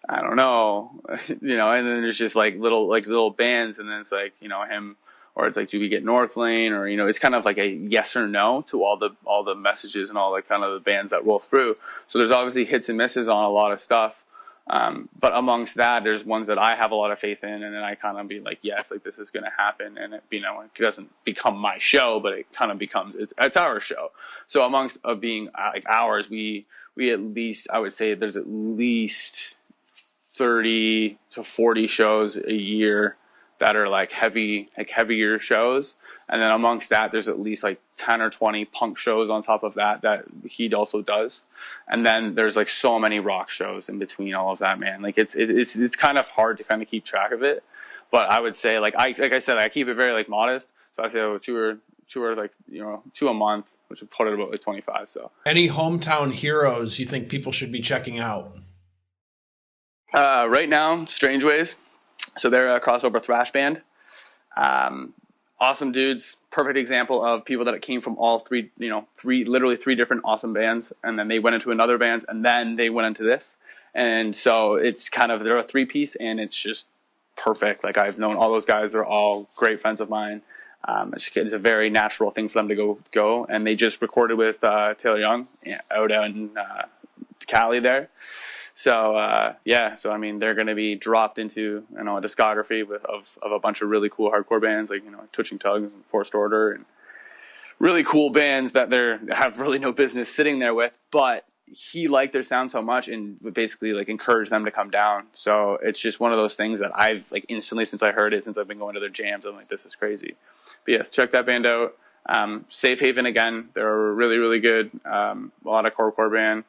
I don't know, And then there's just like little bands, and then it's like him. Or it's like, do we get North Lane? Or, it's kind of like a yes or no to all the messages and all the kind of the bands that roll through. So there's obviously hits and misses on a lot of stuff. But amongst that, there's ones that I have a lot of faith in, and then I kind of be like, yes, like this is going to happen. And it doesn't become my show, but it kind of becomes, it's our show. So amongst being like ours, we at least, I would say there's at least 30 to 40 shows a year that are like heavier shows. And then amongst that, there's at least like 10 or 20 punk shows on top of that he also does. And then there's like so many rock shows in between all of that, man. Like it's kind of hard to kind of keep track of it. But I would say like I said, I keep it very like modest. So I say two or like, 2 a month, which would put it about like 25. So any hometown heroes you think people should be checking out? Right now, Strange Ways. So they're a crossover thrash band. Awesome dudes. Perfect example of people that came from all three different awesome bands. And then they went into another band, and then they went into this. And so it's kind of, they're a 3-piece, and it's just perfect. Like, I've known all those guys. They're all great friends of mine. It's a very natural thing for them to go. And they just recorded with Taylor Young out in Cali there. So, so I mean, they're going to be dropped into, a discography of a bunch of really cool hardcore bands, like, Twitching Tugs and Forced Order, and really cool bands that have really no business sitting there with, but he liked their sound so much and basically like encouraged them to come down. So it's just one of those things that I've like instantly, since I heard it, since I've been going to their jams, I'm like, this is crazy. But yes, check that band out. Safe Haven again. They're really, really good. A lot of core band.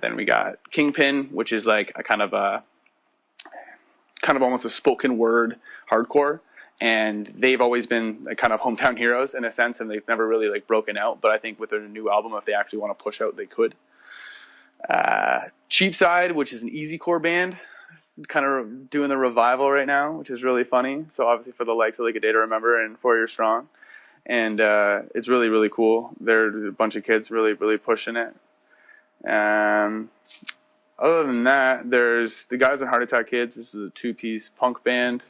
Then we got Kingpin, which is like a kind of almost a spoken word hardcore, and they've always been like kind of hometown heroes in a sense, and they've never really like broken out. But I think with their new album, if they actually want to push out, they could. Cheapside, which is an easycore band, kind of doing the revival right now, which is really funny. So obviously for the likes of like A Day to Remember and 4 Years Strong. and it's really, really cool. They're a bunch of kids really, really pushing it. Other than that, there's the guys in Heart Attack Kids. This is a 2-piece punk band.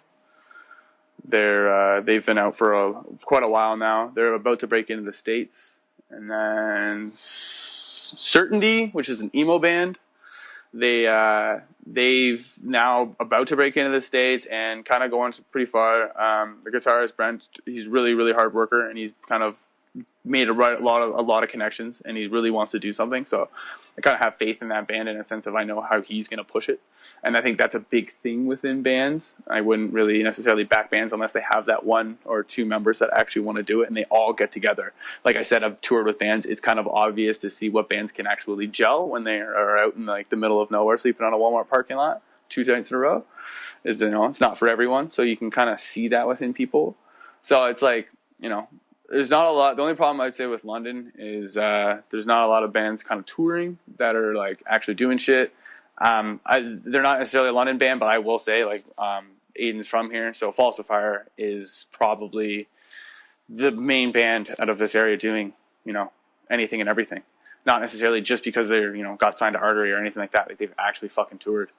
They've been out for quite a while now. They're about to break into the States. And then Certainty, which is an emo band. They've now about to break into the States and kind of going pretty far. The guitarist Brent, he's really, really hard worker, and he's kind of made a lot of connections, and he really wants to do something. So I kind of have faith in that band in a sense of I know how he's going to push it. And I think that's a big thing within bands. I wouldn't really necessarily back bands unless they have that 1 or 2 members that actually want to do it and they all get together. Like I said, I've toured with bands. It's kind of obvious to see what bands can actually gel when they are out in like the middle of nowhere sleeping on a Walmart parking lot 2 nights in a row. It's not for everyone. So you can kind of see that within people. So it's like, there's not a lot. The only problem I'd say with London is there's not a lot of bands kind of touring that are like actually doing shit. They're not necessarily a London band, but I will say like Aiden's from here, so Falsifier is probably the main band out of this area doing anything and everything. Not necessarily just because they're got signed to Artery or anything like that. Like they've actually fucking toured,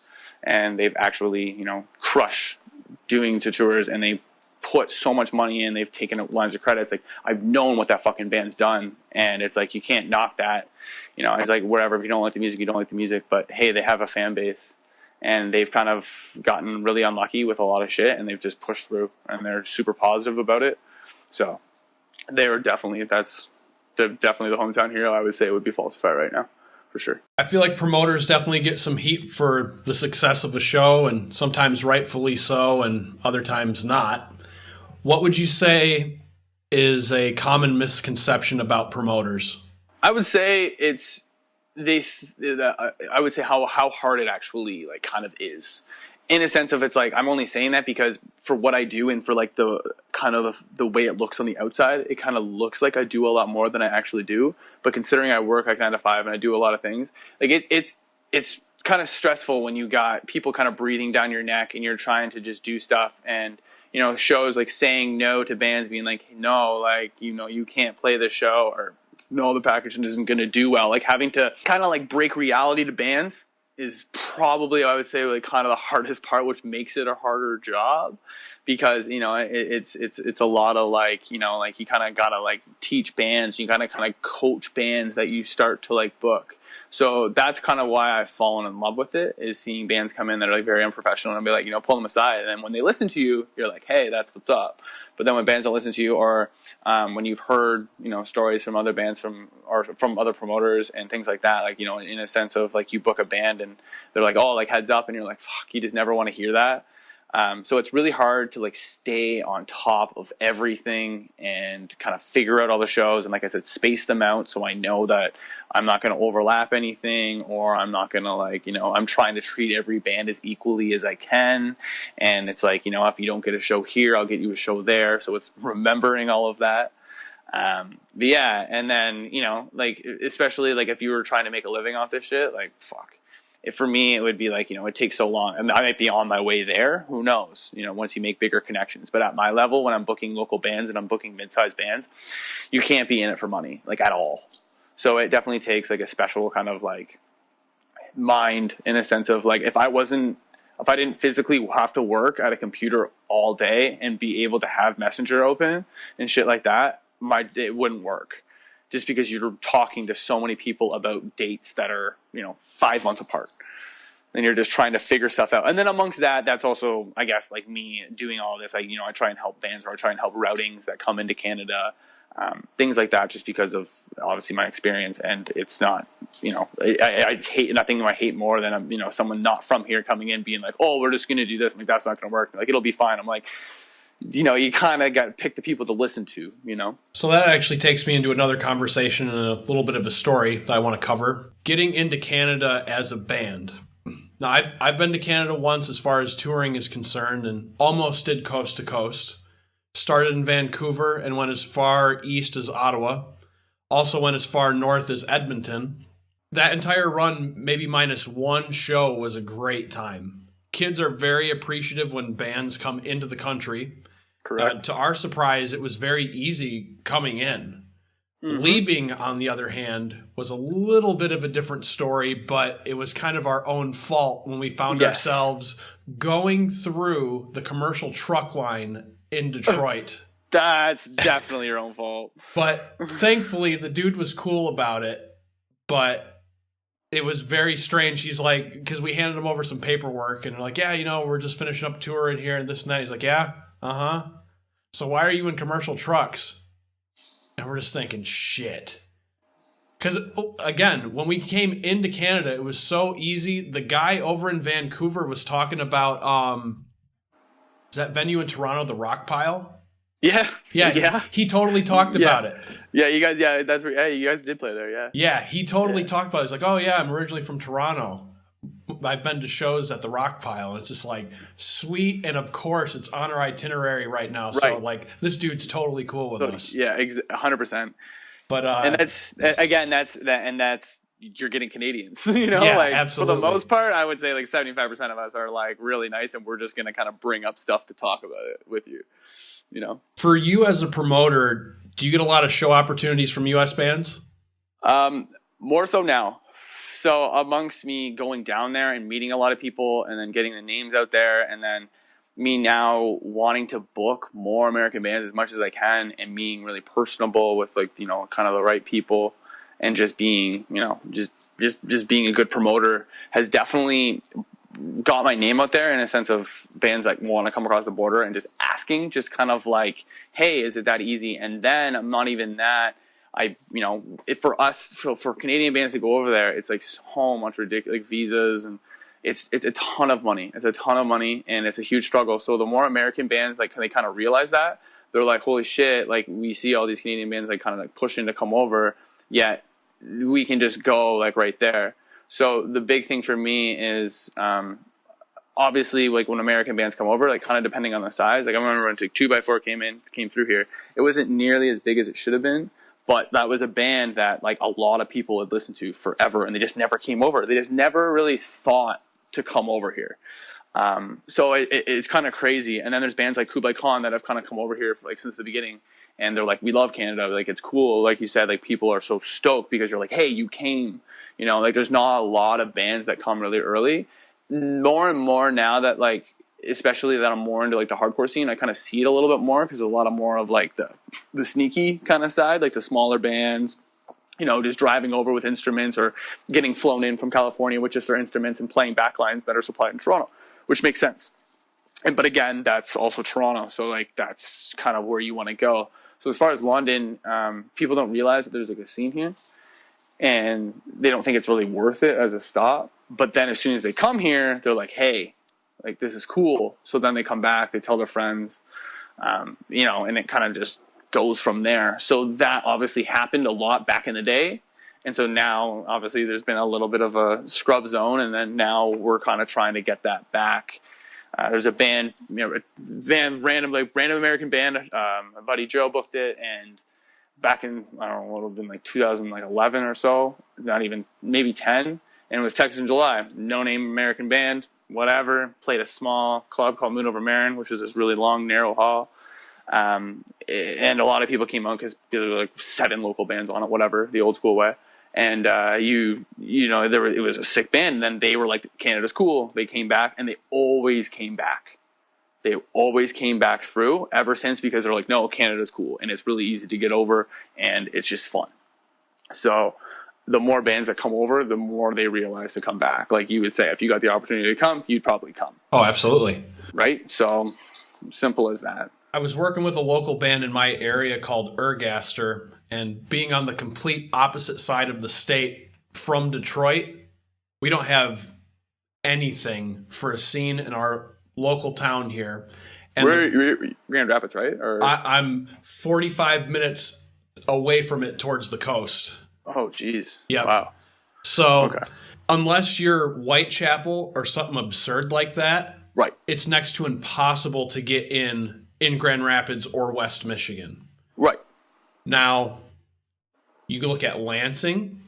and they've actually crushed doing to tours, and they put so much money in. They've taken lines of credits. Like I've known what that fucking band's done, and it's like you can't knock that. It's like whatever. If you don't like the music, you don't like the music. But hey, they have a fan base, and they've kind of gotten really unlucky with a lot of shit, and they've just pushed through, and they're super positive about it. So they're definitely the hometown hero. I would say it would be Falsifier right now, for sure. I feel like promoters definitely get some heat for the success of a show, and sometimes rightfully so, and other times not. What would you say is a common misconception about promoters? I would say I would say how hard it actually like kind of is, in a sense of it's like I'm only saying that because for what I do and for like the kind of the way it looks on the outside, it kind of looks like I do a lot more than I actually do. But considering I work like 9 to 5 and I do a lot of things, like it's kind of stressful when you got people kind of breathing down your neck and you're trying to just do stuff and. Shows like saying no to bands being like, no, like, you can't play this show, or no, the packaging isn't going to do well. Like having to kind of like break reality to bands is probably, I would say, like kind of the hardest part, which makes it a harder job because, it's a lot of like, like you kind of got to like teach bands, you got to kind of coach bands that you start to like book. So that's kind of why I've fallen in love with it, is seeing bands come in that are like very unprofessional and be like, pull them aside. And then when they listen to you, you're like, hey, that's what's up. But then when bands don't listen to you, or when you've heard, stories from other bands from other promoters and things like that, like, in a sense of like you book a band and they're like, oh, like heads up. And you're like, fuck, you just never want to hear that. So it's really hard to like stay on top of everything and kind of figure out all the shows. And like I said, space them out. So I know that I'm not going to overlap anything, or I'm not going to like, I'm trying to treat every band as equally as I can. And it's like, if you don't get a show here, I'll get you a show there. So it's remembering all of that. But yeah. And then, like, especially like if you were trying to make a living off this shit, like, fuck. For me, it would be like, it takes so long. I mean, I might be on my way there. Who knows? Once you make bigger connections. But at my level, when I'm booking local bands and I'm booking mid-sized bands, you can't be in it for money, like at all. So it definitely takes like a special kind of like mind, in a sense of like, if I didn't physically have to work at a computer all day and be able to have Messenger open and shit like that, it wouldn't work. Just because you're talking to so many people about dates that are, 5 months apart. And you're just trying to figure stuff out. And then amongst that, that's also, I guess, like me doing all this. I try and help bands, or I try and help routings that come into Canada, things like that, just because of obviously my experience. And it's not, I hate nothing. I hate more than someone not from here coming in being like, oh, we're just going to do this. I'm like, that's not going to work. Like, it'll be fine. I'm like, you kind of got to pick the people to listen to, So that actually takes me into another conversation and a little bit of a story that I want to cover. Getting into Canada as a band. Now, I've been to Canada once as far as touring is concerned, and almost did coast to coast. Started in Vancouver and went as far east as Ottawa. Also went as far north as Edmonton. That entire run, maybe minus one show, was a great time. Kids are very appreciative when bands come into the country. Correct. To our surprise, it was very easy coming in. Mm-hmm. Leaving, on the other hand, was a little bit of a different story, but it was kind of our own fault when we found ourselves going through the commercial truck line in Detroit. That's definitely your own fault. But thankfully, the dude was cool about it. But it was very strange. He's like, because we handed him over some paperwork, and we're like, yeah, we're just finishing up a tour in here and this and that. He's like, yeah, so why are you in commercial trucks? And we're just thinking, shit. Because, again, when we came into Canada, it was so easy. The guy over in Vancouver was talking about, is that venue in Toronto, the Rock Pile? Yeah. He totally talked about it. Yeah, you guys, that's where, you guys did play there, yeah. Yeah, he totally talked about it. He's like, oh, yeah, I'm originally from Toronto. I've been to shows at the Rock Pile, and it's just like, sweet, and of course, it's on our itinerary right now. So, like, this dude's totally cool with us. Yeah, 100%. But and that's you're getting Canadians, Yeah, like absolutely. For the most part, I would say like 75% of us are like really nice, and we're just gonna kind of bring up stuff to talk about it with you. For you as a promoter, do you get a lot of show opportunities from U.S. bands? More so now. So amongst me going down there and meeting a lot of people and then getting the names out there, and then me now wanting to book more American bands as much as I can, and being really personable with like, kind of the right people, and just being, just being a good promoter has definitely got my name out there in a sense of bands that want to come across the border and just asking, just kind of like, hey, is it that easy? And then I'm not even that. For Canadian bands to go over there, it's like so much ridiculous, like visas, and it's a ton of money. It's a ton of money, and it's a huge struggle. So the more American bands, like, they kind of realize that, they're like, holy shit, like, we see all these Canadian bands like kind of like pushing to come over, yet we can just go like right there. So the big thing for me is obviously, like, when American bands come over, like, kind of depending on the size. Like, I remember when 2x4 came through here, it wasn't nearly as big as it should have been. But that was a band that, like, a lot of people had listened to forever, and they just never came over. They just never really thought to come over here. So it's kind of crazy. And then there's bands like Kublai Khan that have kind of come over here like since the beginning, and they're like, we love Canada. Like, it's cool. Like you said, like, people are so stoked because you're like, hey, you came. Like, there's not a lot of bands that come really early. More and more now that, like, especially that I'm more into like the hardcore scene, I kind of see it a little bit more because a lot of more of like the sneaky kind of side, like the smaller bands, just driving over with instruments or getting flown in from California with just their instruments and playing backlines that are supplied in Toronto, which makes sense. But again, that's also Toronto, so like that's kind of where you want to go. So as far as London, people don't realize that there's like a scene here, and they don't think it's really worth it as a stop. But then as soon as they come here, they're like, hey, like, this is cool. So then they come back, they tell their friends, and it kind of just goes from there. So that obviously happened a lot back in the day. And so now, obviously, there's been a little bit of a scrub zone, and then now we're kind of trying to get that back. There's a band, random American band. My buddy Joe booked it, and back in, I don't know, what would have been like 2011 or so, not even, maybe 10, and it was Texas in July. No-name American band, whatever. Played a small club called Moon Over Marin, which is this really long, narrow hall. And a lot of people came out because there were like 7 local bands on it, whatever, the old school way. And it was a sick band. And then they were like, Canada's cool. They came back, and they always came back. They always came back through ever since, because they're like, no, Canada's cool, and it's really easy to get over, and it's just fun. So the more bands that come over, the more they realize to come back. Like you would say, if you got the opportunity to come, you'd probably come. Oh, absolutely. Right? So simple as that. I was working with a local band in my area called Ergaster, and being on the complete opposite side of the state from Detroit, we don't have anything for a scene in our local town here. And you're Grand Rapids, right? Or I'm 45 minutes away from it towards the coast. Oh, geez. Yeah. Wow. So unless you're Whitechapel or something absurd like that, right, it's next to impossible to get in Grand Rapids or West Michigan. Right. Now, you can look at Lansing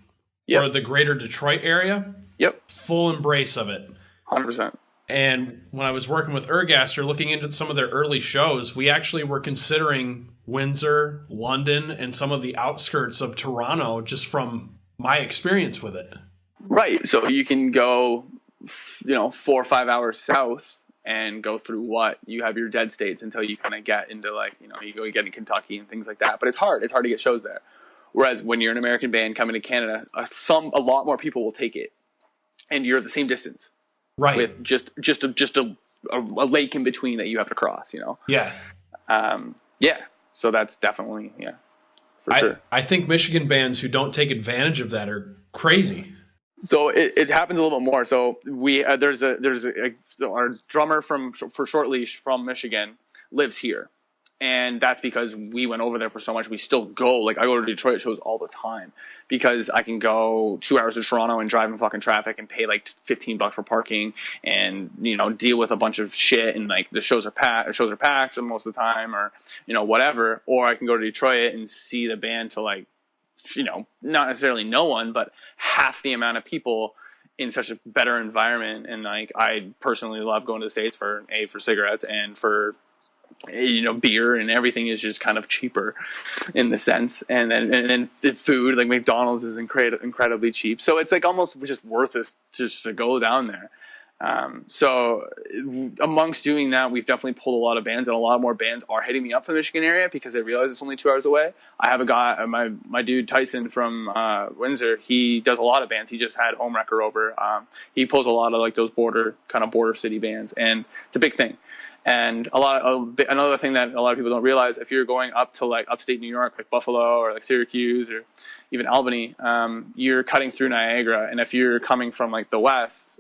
or the greater Detroit area. Yep. Full embrace of it. 100%. And when I was working with Ergaster, looking into some of their early shows, we actually were considering Windsor, London, and some of the outskirts of Toronto just from my experience with it. Right. So you can go, 4 or 5 hours south and go through what you have your dead states until you kind of get into you get in Kentucky and things like that. But it's hard. It's hard to get shows there. Whereas when you're an American band coming to Canada, a lot more people will take it, and you're at the same distance. Right. With just a lake in between that you have to cross, Yeah. Yeah. So that's definitely, for sure. I think Michigan bands who don't take advantage of that are crazy. So it happens a little bit more. So we there's our drummer for Short Leash from Michigan lives here. And that's because we went over there for so much. We still go. Like, I go to Detroit shows all the time because I can go 2 hours to Toronto and drive in fucking traffic and pay like $15 for parking and, deal with a bunch of shit. And like the shows are packed most of the time or, whatever. Or I can go to Detroit and see the band to like, not necessarily no one, but half the amount of people in such a better environment. And like, I personally love going to the States for cigarettes and for, beer, and everything is just kind of cheaper in the sense. And then the food, like McDonald's is incredibly cheap. So it's like almost just worth it just to go down there. So amongst doing that, we've definitely pulled a lot of bands, and a lot more bands are hitting me up from the Michigan area because they realize it's only 2 hours away. I have a guy, my dude Tyson from Windsor. He does a lot of bands. He just had Homewrecker over. He pulls a lot of like those border city bands, and it's a big thing. And another thing that a lot of people don't realize, if you're going up to like upstate New York, like Buffalo or like Syracuse or even Albany, you're cutting through Niagara. And if you're coming from like the west,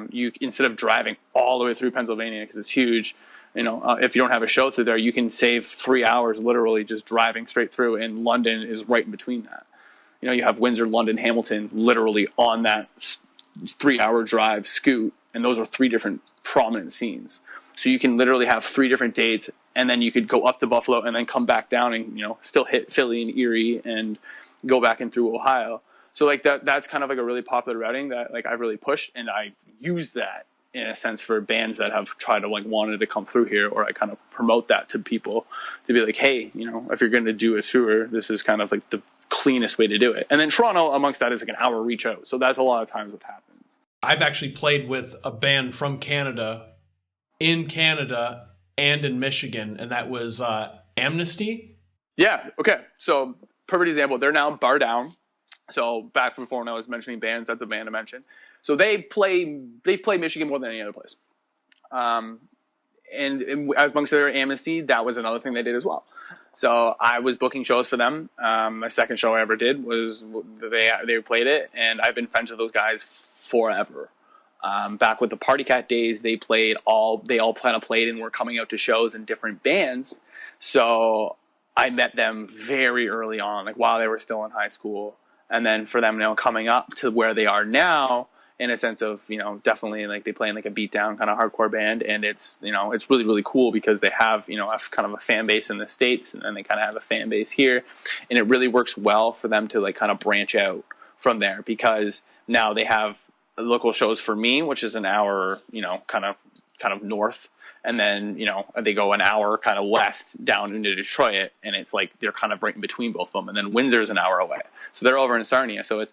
you, instead of driving all the way through Pennsylvania because it's huge, if you don't have a show through there, you can save 3 hours literally just driving straight through. And London is right in between that. You have Windsor, London, Hamilton, literally on that 3 hour drive scoot, and those are 3 different prominent scenes. So you can literally have 3 different dates, and then you could go up to Buffalo and then come back down and, still hit Philly and Erie and go back in through Ohio. So like that's kind of like a really popular routing that like I've really pushed, and I use that in a sense for bands that have tried to like wanted to come through here, or I kind of promote that to people to be like, hey, if you're going to do a tour, this is kind of like the cleanest way to do it. And then Toronto amongst that is like an hour reach out. So that's a lot of times what happens. I've actually played with a band from Canada in Canada and in Michigan, and that was Amnesty. Yeah, okay. So, perfect example. They're now Bar Down. So, back before when I was mentioning bands, that's a band to mention. So, they've played Michigan more than any other place. And as amongst their Amnesty, that was another thing they did as well. So, I was booking shows for them. My second show I ever did was they played it, and I've been friends with those guys forever. Back with the Party Cat days, they all kind of played and were coming out to shows in different bands. So I met them very early on, like while they were still in high school. And then for them now coming up to where they are now, in a sense of, definitely like they play in like a beatdown kind of hardcore band. And it's, it's really, really cool because they have, a kind of a fan base in the States, and then they kind of have a fan base here. And it really works well for them to like kind of branch out from there, because now they have local shows for me, which is an hour, kind of north, and then they go an hour kind of west down into Detroit, and it's like they're kind of right in between both of them. And then Windsor's an hour away, so they're over in Sarnia. So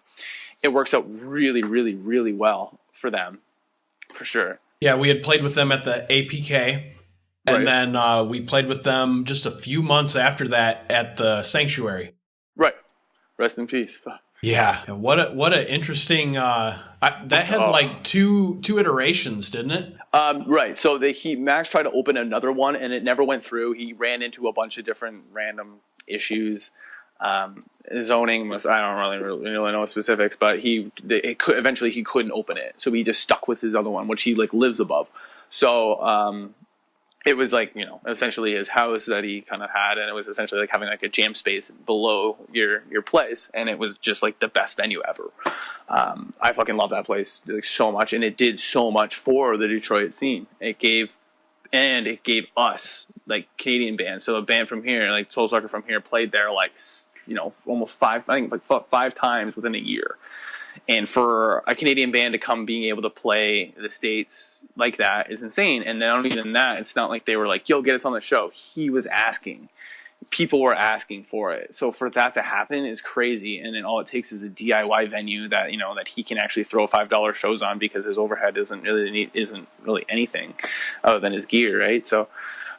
it works out really, really, really well for them, for sure. Yeah, we had played with them at the APK, and then we played with them just a few months after that at the Sanctuary. Right. Rest in peace. Yeah, what a interesting. That had like two iterations, didn't it? Right. So Max tried to open another one, and it never went through. He ran into a bunch of different random issues. Zoning was, I don't really know specifics, but eventually he couldn't open it, so he just stuck with his other one, which he like lives above. So it was like, essentially his house that he kind of had, and it was essentially like having like a jam space below your place, and it was just like the best venue ever. I fucking love that place like so much, and it did so much for the Detroit scene. It gave us like Canadian bands. So a band from here, like Soul Sucker from here, played there like almost 5 times within a year. And for a Canadian band to come being able to play the States like that is insane. And not even that, it's not like they were like, yo, get us on the show. He was asking. People were asking for it. So for that to happen is crazy. And then all it takes is a DIY venue that, you know, that he can actually throw $5 shows on, because his overhead isn't really anything other than his gear, right? So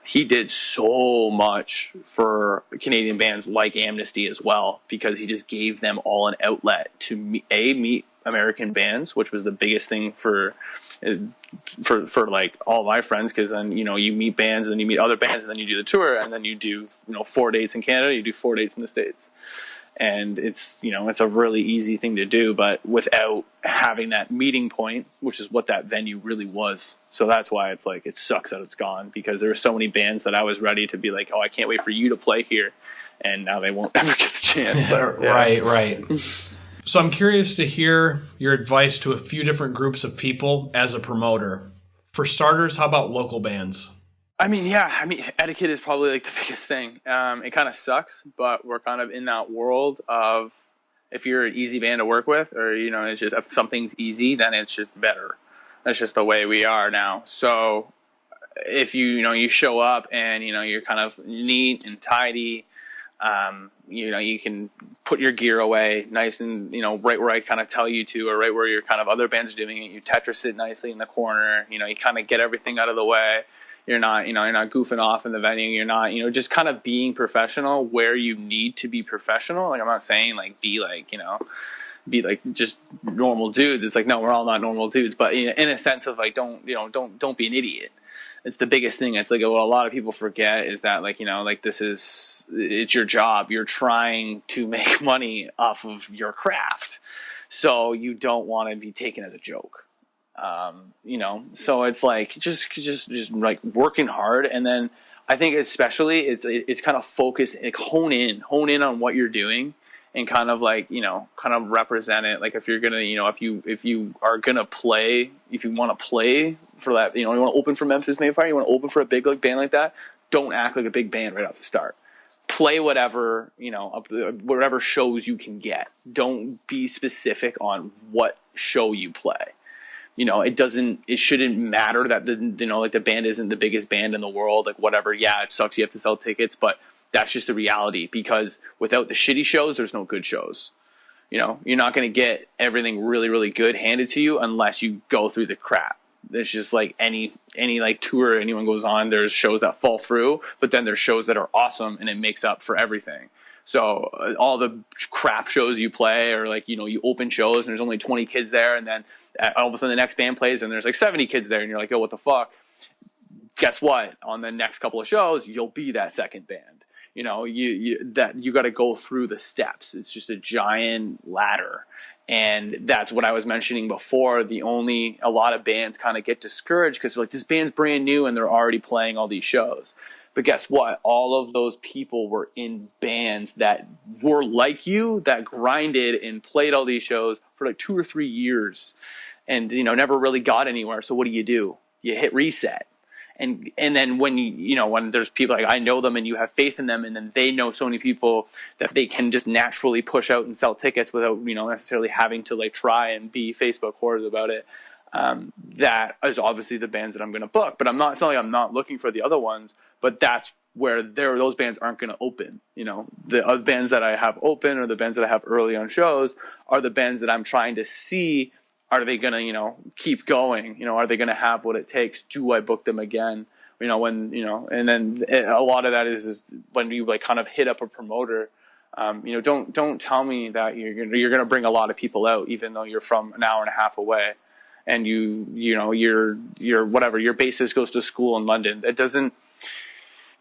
he did so much for Canadian bands like Amnesty as well, because he just gave them all an outlet to meet American bands, which was the biggest thing for like all my friends, because then, you know, you meet bands and you meet other bands and then you do the tour and then you do, you know, 4 dates in Canada, you do 4 dates in the States. And it's, you know, it's a really easy thing to do, but without having that meeting point, which is what that venue really was. So that's why it's like, it sucks that it's gone, because there were so many bands that I was ready to be like, oh, I can't wait for you to play here. And now they won't ever get the chance. But, yeah. Right. So I'm curious to hear your advice to a few different groups of people as a promoter. For starters, how about local bands? I mean, etiquette is probably like the biggest thing. It kind of sucks, but we're kind of in that world of, if you're an easy band to work with, or, you know, it's just, if something's easy, then it's just better. That's just the way we are now. So if you show up and, you know, you're kind of neat and tidy, you know, you can put your gear away nice and, you know, right where I kind of tell you to, or right where your kind of other bands are doing it. You Tetris it nicely in the corner. You know, you kind of get everything out of the way. You're not goofing off in the venue. You're not, you know, just kind of being professional where you need to be professional. Like, I'm not saying like be like just normal dudes. It's like, no, we're all not normal dudes, but in a sense of like, don't be an idiot. It's the biggest thing. It's like, what a lot of people forget is that, like, you know, like, it's your job. You're trying to make money off of your craft. So you don't want to be taken as a joke. You know, so it's like, just like working hard. And then I think especially it's kind of focus, like hone in on what you're doing, and kind of like, you know, kind of represent it. Like, if you're going to, you know, if you are going to play, if you want to play for that, you know, you want to open for Memphis Mayfire, you want to open for a big like band like that, don't act like a big band right off the start. Play whatever, you know, whatever shows you can get. Don't be specific on what show you play. You know, it shouldn't matter that the band isn't the biggest band in the world, like whatever. Yeah, it sucks. You have to sell tickets, but that's just the reality, because without the shitty shows, there's no good shows. You know, you're not going to get everything really, really good handed to you unless you go through the crap. It's just like any like tour anyone goes on, there's shows that fall through, but then there's shows that are awesome and it makes up for everything. So all the crap shows you play, or like, you know, you open shows and there's only 20 kids there, and then all of a sudden the next band plays and there's like 70 kids there, and you're like, oh, what the fuck? Guess what? On the next couple of shows, you'll be that second band. You know, you got to go through the steps. It's just a giant ladder. And that's what I was mentioning before. A lot of bands kind of get discouraged because they're like, this band's brand new and they're already playing all these shows. But guess what? All of those people were in bands that were like you, that grinded and played all these shows for like 2 or 3 years and, you know, never really got anywhere. So what do? You hit reset. And then when there's people like, I know them and you have faith in them, and then they know so many people that they can just naturally push out and sell tickets without, you know, necessarily having to like try and be Facebook whores about it. That is obviously the bands that I'm going to book, but it's not like I'm not looking for the other ones, but that's where those bands aren't going to open. You know, the other bands that I have open, or the bands that I have early on shows, are the bands that I'm trying to see. Are they going to, you know, keep going? You know, are they going to have what it takes? Do I book them again? You know, when, you know, and then a lot of that is when you like kind of hit up a promoter. You know, don't tell me that you're going to bring a lot of people out, even though you're from an hour and a half away, and you know, your whatever, your bassist goes to school in London. That doesn't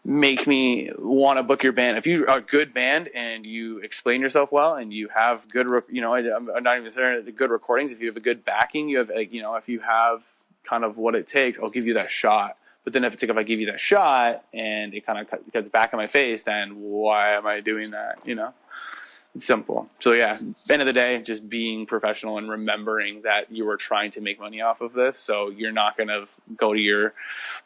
make me want to book your band. If you are a good band and you explain yourself well and you have good, you know, I'm not even saying the good recordings. If you have a good backing, you have, you know, if you have kind of what it takes, I'll give you that shot. But then if I give you that shot and it kind of cuts back in my face, then why am I doing that? You know, it's simple. So yeah, end of the day, just being professional and remembering that you were trying to make money off of this. So you're not going to go to your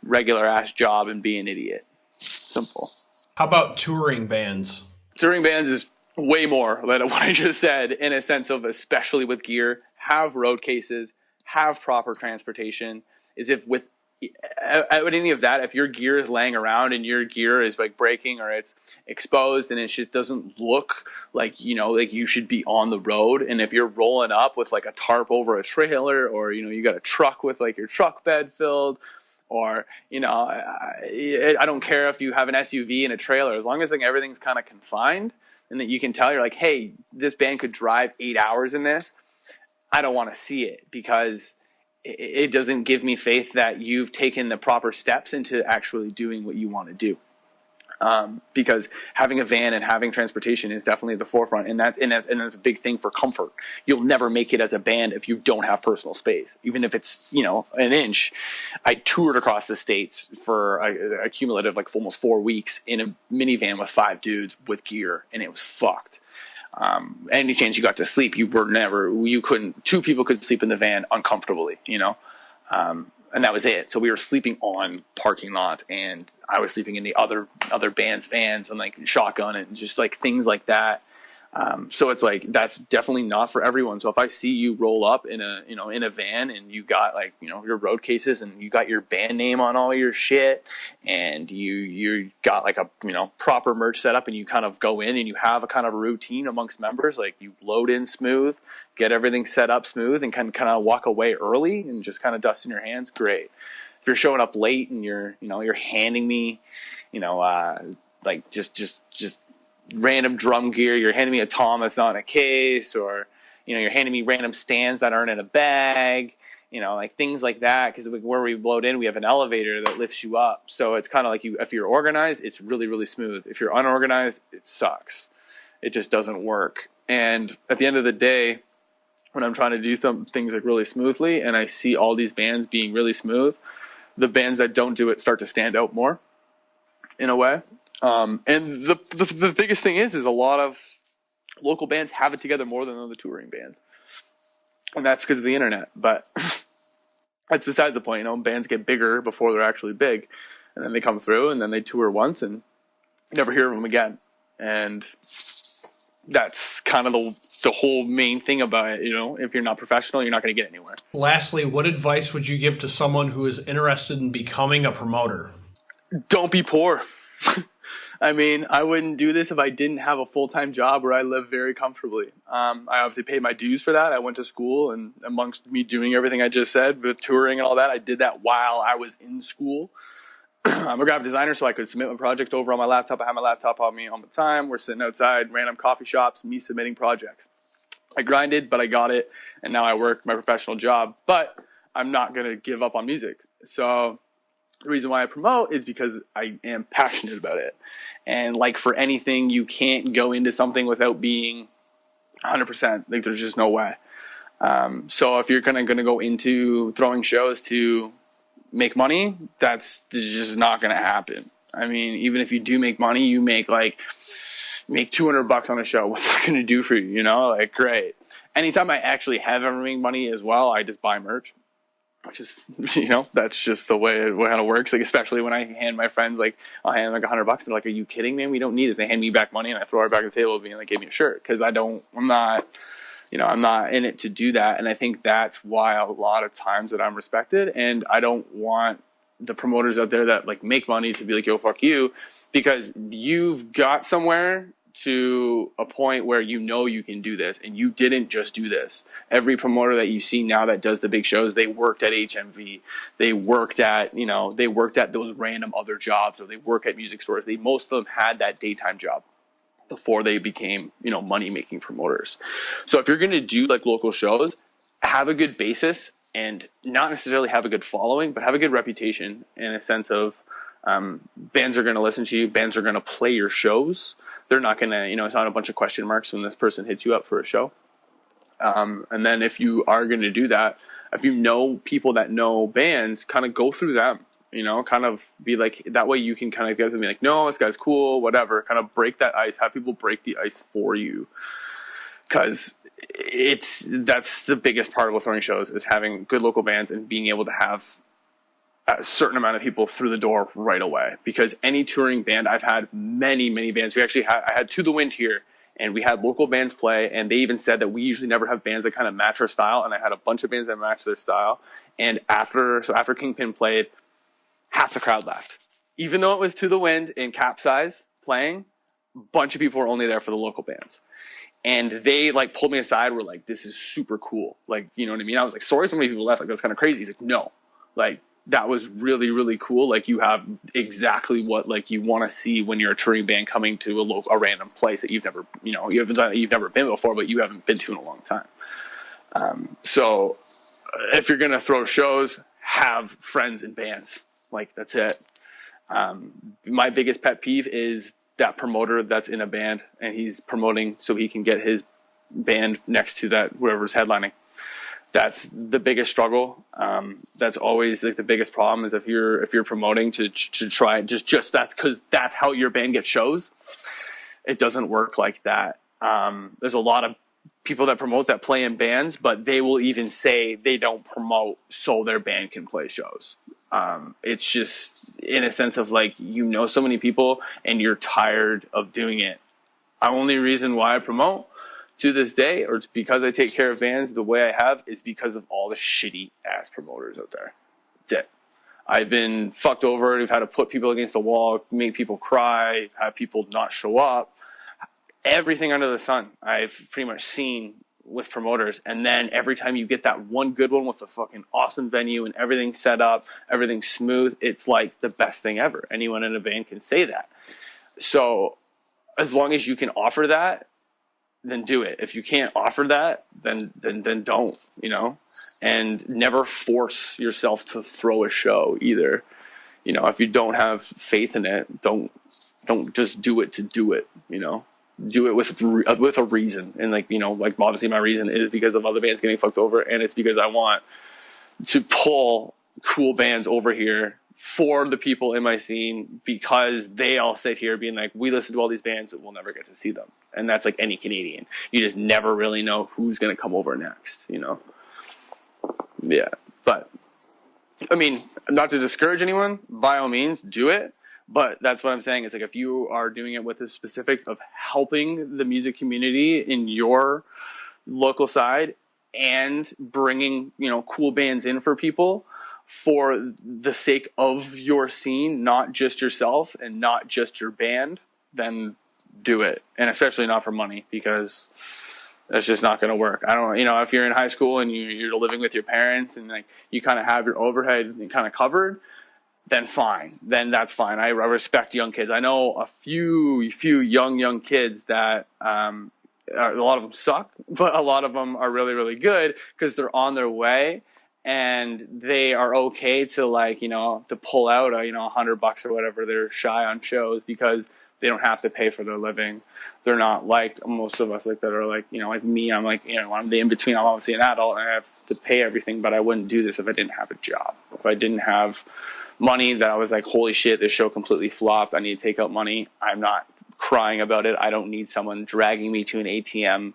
regular ass job and be an idiot. Simple. How about touring bands? Touring bands is way more than what I just said, in a sense of, especially with gear, have road cases, have proper transportation, is if with any of that, if your gear is laying around and your gear is like breaking or it's exposed and it just doesn't look like, like you should be on the road, and if you're rolling up with like a tarp over a trailer, or you got a truck with like your truck bed filled, or I don't care if you have an SUV and a trailer, as long as like everything's kind of confined and that you can tell, you're like, hey, this band could drive 8 hours in this, I don't want to see it, because it doesn't give me faith that you've taken the proper steps into actually doing what you want to do. Because having a van and having transportation is definitely the forefront, and that's a big thing for comfort. You'll never make it as a band if you don't have personal space, even if it's an inch. I toured across the states for a cumulative like almost 4 weeks in a minivan with 5 dudes with gear, and it was fucked. Any chance you got to sleep, you couldn't. 2 people could sleep in the van uncomfortably, and that was it. So we were sleeping on parking lot, and I was sleeping in the other band's vans and like shotgun and just like things like that. So it's like, that's definitely not for everyone. So if I see you roll up in a van and you got like, your road cases and you got your band name on all your shit, and you got like a, proper merch set up, and you kind of go in and you have a kind of routine amongst members, like you load in smooth, get everything set up smooth, and kind of walk away early and just kind of dust in your hands. Great. If you're showing up late and you're handing me, like just random drum gear, you're handing me a tom that's not in a case, or you're handing me random stands that aren't in a bag, like things like that, because where we load in, we have an elevator that lifts you up. So it's kind of like, if you're organized, it's really, really smooth. If you're unorganized, it sucks. It just doesn't work. And at the end of the day, when I'm trying to do some things like really smoothly, and I see all these bands being really smooth, the bands that don't do it start to stand out more in a way. And the biggest thing is a lot of local bands have it together more than other touring bands, and that's because of the internet. But that's besides the point. Bands get bigger before they're actually big, and then they come through, and then they tour once, and you never hear of them again. And that's kind of the whole main thing about it. If you're not professional, you're not going to get anywhere. Lastly, what advice would you give to someone who is interested in becoming a promoter? Don't be poor. I mean, I wouldn't do this if I didn't have a full-time job where I live very comfortably. I obviously paid my dues for that. I went to school, and amongst me doing everything I just said with touring and all that, I did that while I was in school. I'm a graphic designer, so I could submit my project over on my laptop. I have my laptop on me all the time. We're sitting outside random coffee shops, me submitting projects. I grinded, but I got it, and now I work my professional job. But I'm not going to give up on music. So the reason why I promote is because I am passionate about it. And like for anything, you can't go into something without being 100%. Like there's just no way. So if you're going to go into throwing shows to make money, that's just not going to happen. I mean, even if you do make money, you make $200 on a show. What's that going to do for you? Like great. Anytime I actually have ever made money as well, I just buy merch. Which is, that's just the way it kind of works. Like, especially when I hand my friends, like, I'll hand them like $100. They're like, "Are you kidding, man? We don't need this." They hand me back money, and I throw it back on the table, being like, "Give me a shirt," because I'm not in it to do that. And I think that's why a lot of times that I'm respected, and I don't want the promoters out there that like make money to be like, "Yo, fuck you," because you've got somewhere to a point where you can do this, and you didn't just do this. Every promoter that you see now that does the big shows, they worked at HMV, they worked at those random other jobs, or they work at music stores. Most of them had that daytime job before they became money making promoters. So if you're going to do like local shows, have a good basis, and not necessarily have a good following, but have a good reputation in a sense of bands are going to listen to you, bands are going to play your shows. They're not going to, it's not a bunch of question marks when this person hits you up for a show. And then if you are going to do that, if you know people that know bands, kind of go through them, kind of be like, that way you can kind of get to be like, no, this guy's cool, whatever, kind of break that ice, have people break the ice for you. Because that's the biggest part of throwing shows, is having good local bands and being able to have a certain amount of people through the door right away. Because any touring band, I've had many bands. I had To the Wind here And we had local bands play, and they even said that we usually never have bands that kind of match our style. And I had a bunch of bands that matched their style. And after Kingpin played, half the crowd left. Even though it was To the Wind and Capsize playing, a bunch of people were only there for the local bands. And they like pulled me aside, were like, this is super cool. Like, you know what I mean? I was like, sorry so many people left. Like, that's kind of crazy. He's like, no. Like, that was really, really cool. Like, you have exactly what like you want to see when you're a touring band coming to a random place that you've never been before, but you haven't been to in a long time. So if you're gonna throw shows, have friends in bands. Like, that's it. My biggest pet peeve is that promoter that's in a band and he's promoting so he can get his band next to that whoever's headlining. That's the biggest struggle. That's always like the biggest problem is if you're promoting to try just that's because that's how your band gets shows. It doesn't work like that. There's a lot of people that promote that play in bands, but they will even say they don't promote so their band can play shows. It's just in a sense of like, so many people and you're tired of doing it. The only reason why I promote to this day, or it's because I take care of bands the way I have, is because of all the shitty ass promoters out there. That's it. I've been fucked over. We've had to put people against the wall, make people cry, have people not show up. Everything under the sun I've pretty much seen with promoters. And then every time you get that one good one with a fucking awesome venue and everything set up, everything smooth, it's like the best thing ever. Anyone in a band can say that. So as long as you can offer that, then do it. If you can't offer that, then don't, and never force yourself to throw a show either. If you don't have faith in it, don't just do it to do it, do it with a reason. And like obviously my reason is because of other bands getting fucked over. And it's because I want to pull cool bands over here for the people in my scene, because they all sit here being like, we listen to all these bands, but we'll never get to see them. And that's like any Canadian. You just never really know who's going to come over next, Yeah. But, I mean, not to discourage anyone, by all means, do it. But that's what I'm saying. Is like, if you are doing it with the specifics of helping the music community in your local side and bringing, cool bands in for people, for the sake of your scene, not just yourself and not just your band, then do it. And especially not for money, because that's just not going to work. I don't, if you're in high school and you're living with your parents and like you kind of have your overhead kind of covered, then fine. Then that's fine. I respect young kids. I know a few young kids that, a lot of them suck, but a lot of them are really, really good because they're on their way. And they are okay to to pull out $100 or whatever they're shy on shows, because they don't have to pay for their living. They're not like most of us that are like me. I'm like, I'm the in between. I'm obviously an adult and I have to pay everything, but I wouldn't do this if I didn't have a job. If I didn't have money that I was like, holy shit, this show completely flopped, I need to take out money, I'm not crying about it. I don't need someone dragging me to an ATM.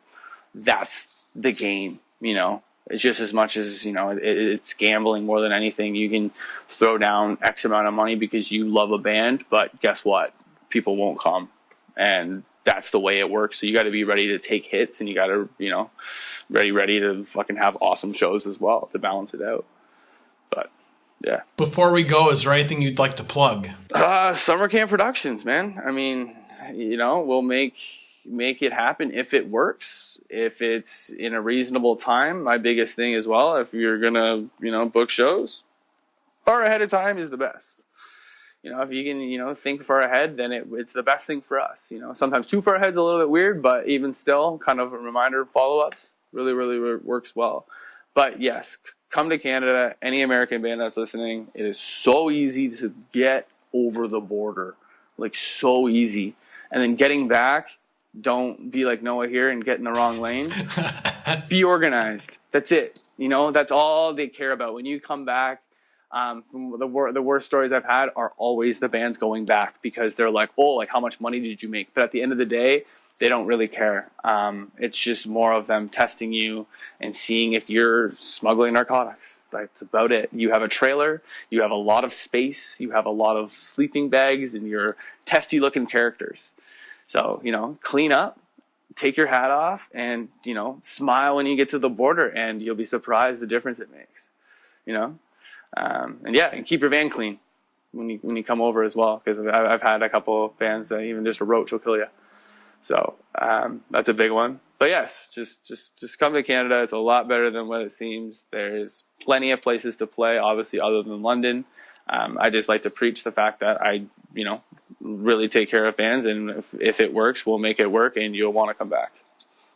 That's the game, It's just as much as, it's gambling more than anything. You can throw down X amount of money because you love a band, but guess what? People won't come. And that's the way it works. So you got to be ready to take hits, and you got to, ready to fucking have awesome shows as well to balance it out. But yeah. Before we go, is there anything you'd like to plug? SummerCamp Productions, man. I mean, we'll make it happen if it works, if it's in a reasonable time. My biggest thing as well, if you're gonna book shows, far ahead of time is the best. If you can think far ahead, then it's the best thing for us. Sometimes too far ahead's a little bit weird, but even still, kind of a reminder, follow-ups really works well. But yes, come to Canada. Any American band that's listening, it is so easy to get over the border, like so easy. And then getting back, don't be like Noah here and get in the wrong lane. Be organized. That's it. That's all they care about. When you come back, from the worst stories I've had are always the bands going back, because they're like, oh, like how much money did you make? But at the end of the day, they don't really care. It's just more of them testing you and seeing if you're smuggling narcotics. That's about it. You have a trailer, you have a lot of space, you have a lot of sleeping bags, and you're testy looking characters. So, clean up, take your hat off and, smile when you get to the border, and you'll be surprised the difference it makes, and keep your van clean when you come over as well, because I've had a couple of vans that even just a roach will kill you. So that's a big one. But yes, just come to Canada. It's a lot better than what it seems. There's plenty of places to play, obviously, other than London. I just like to preach the fact that I, really take care of fans, and if it works, we'll make it work, and you'll want to come back.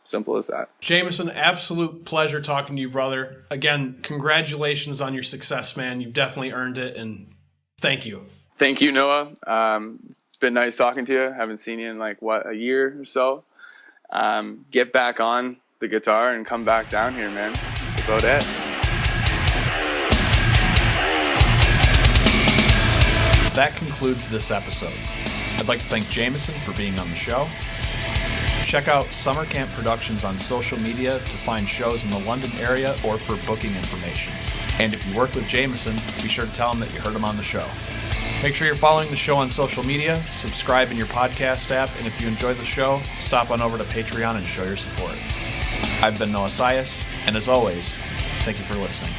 Simple as that. Jameson, absolute pleasure talking to you, brother. Again, congratulations on your success, man. You've definitely earned it, and thank you. Thank you, Noah. It's been nice talking to you. Haven't seen you in a year or so. Get back on the guitar and come back down here, man. That's about it. That concludes this episode. I'd like to thank Jameson for being on the show. Check out SummerCamp Productions on social media to find shows in the London area or for booking information. And if you work with Jameson, be sure to tell him that you heard him on the show. Make sure you're following the show on social media, subscribe in your podcast app, and if you enjoy the show, stop on over to Patreon and show your support. I've been Noah Sias, and as always, thank you for listening.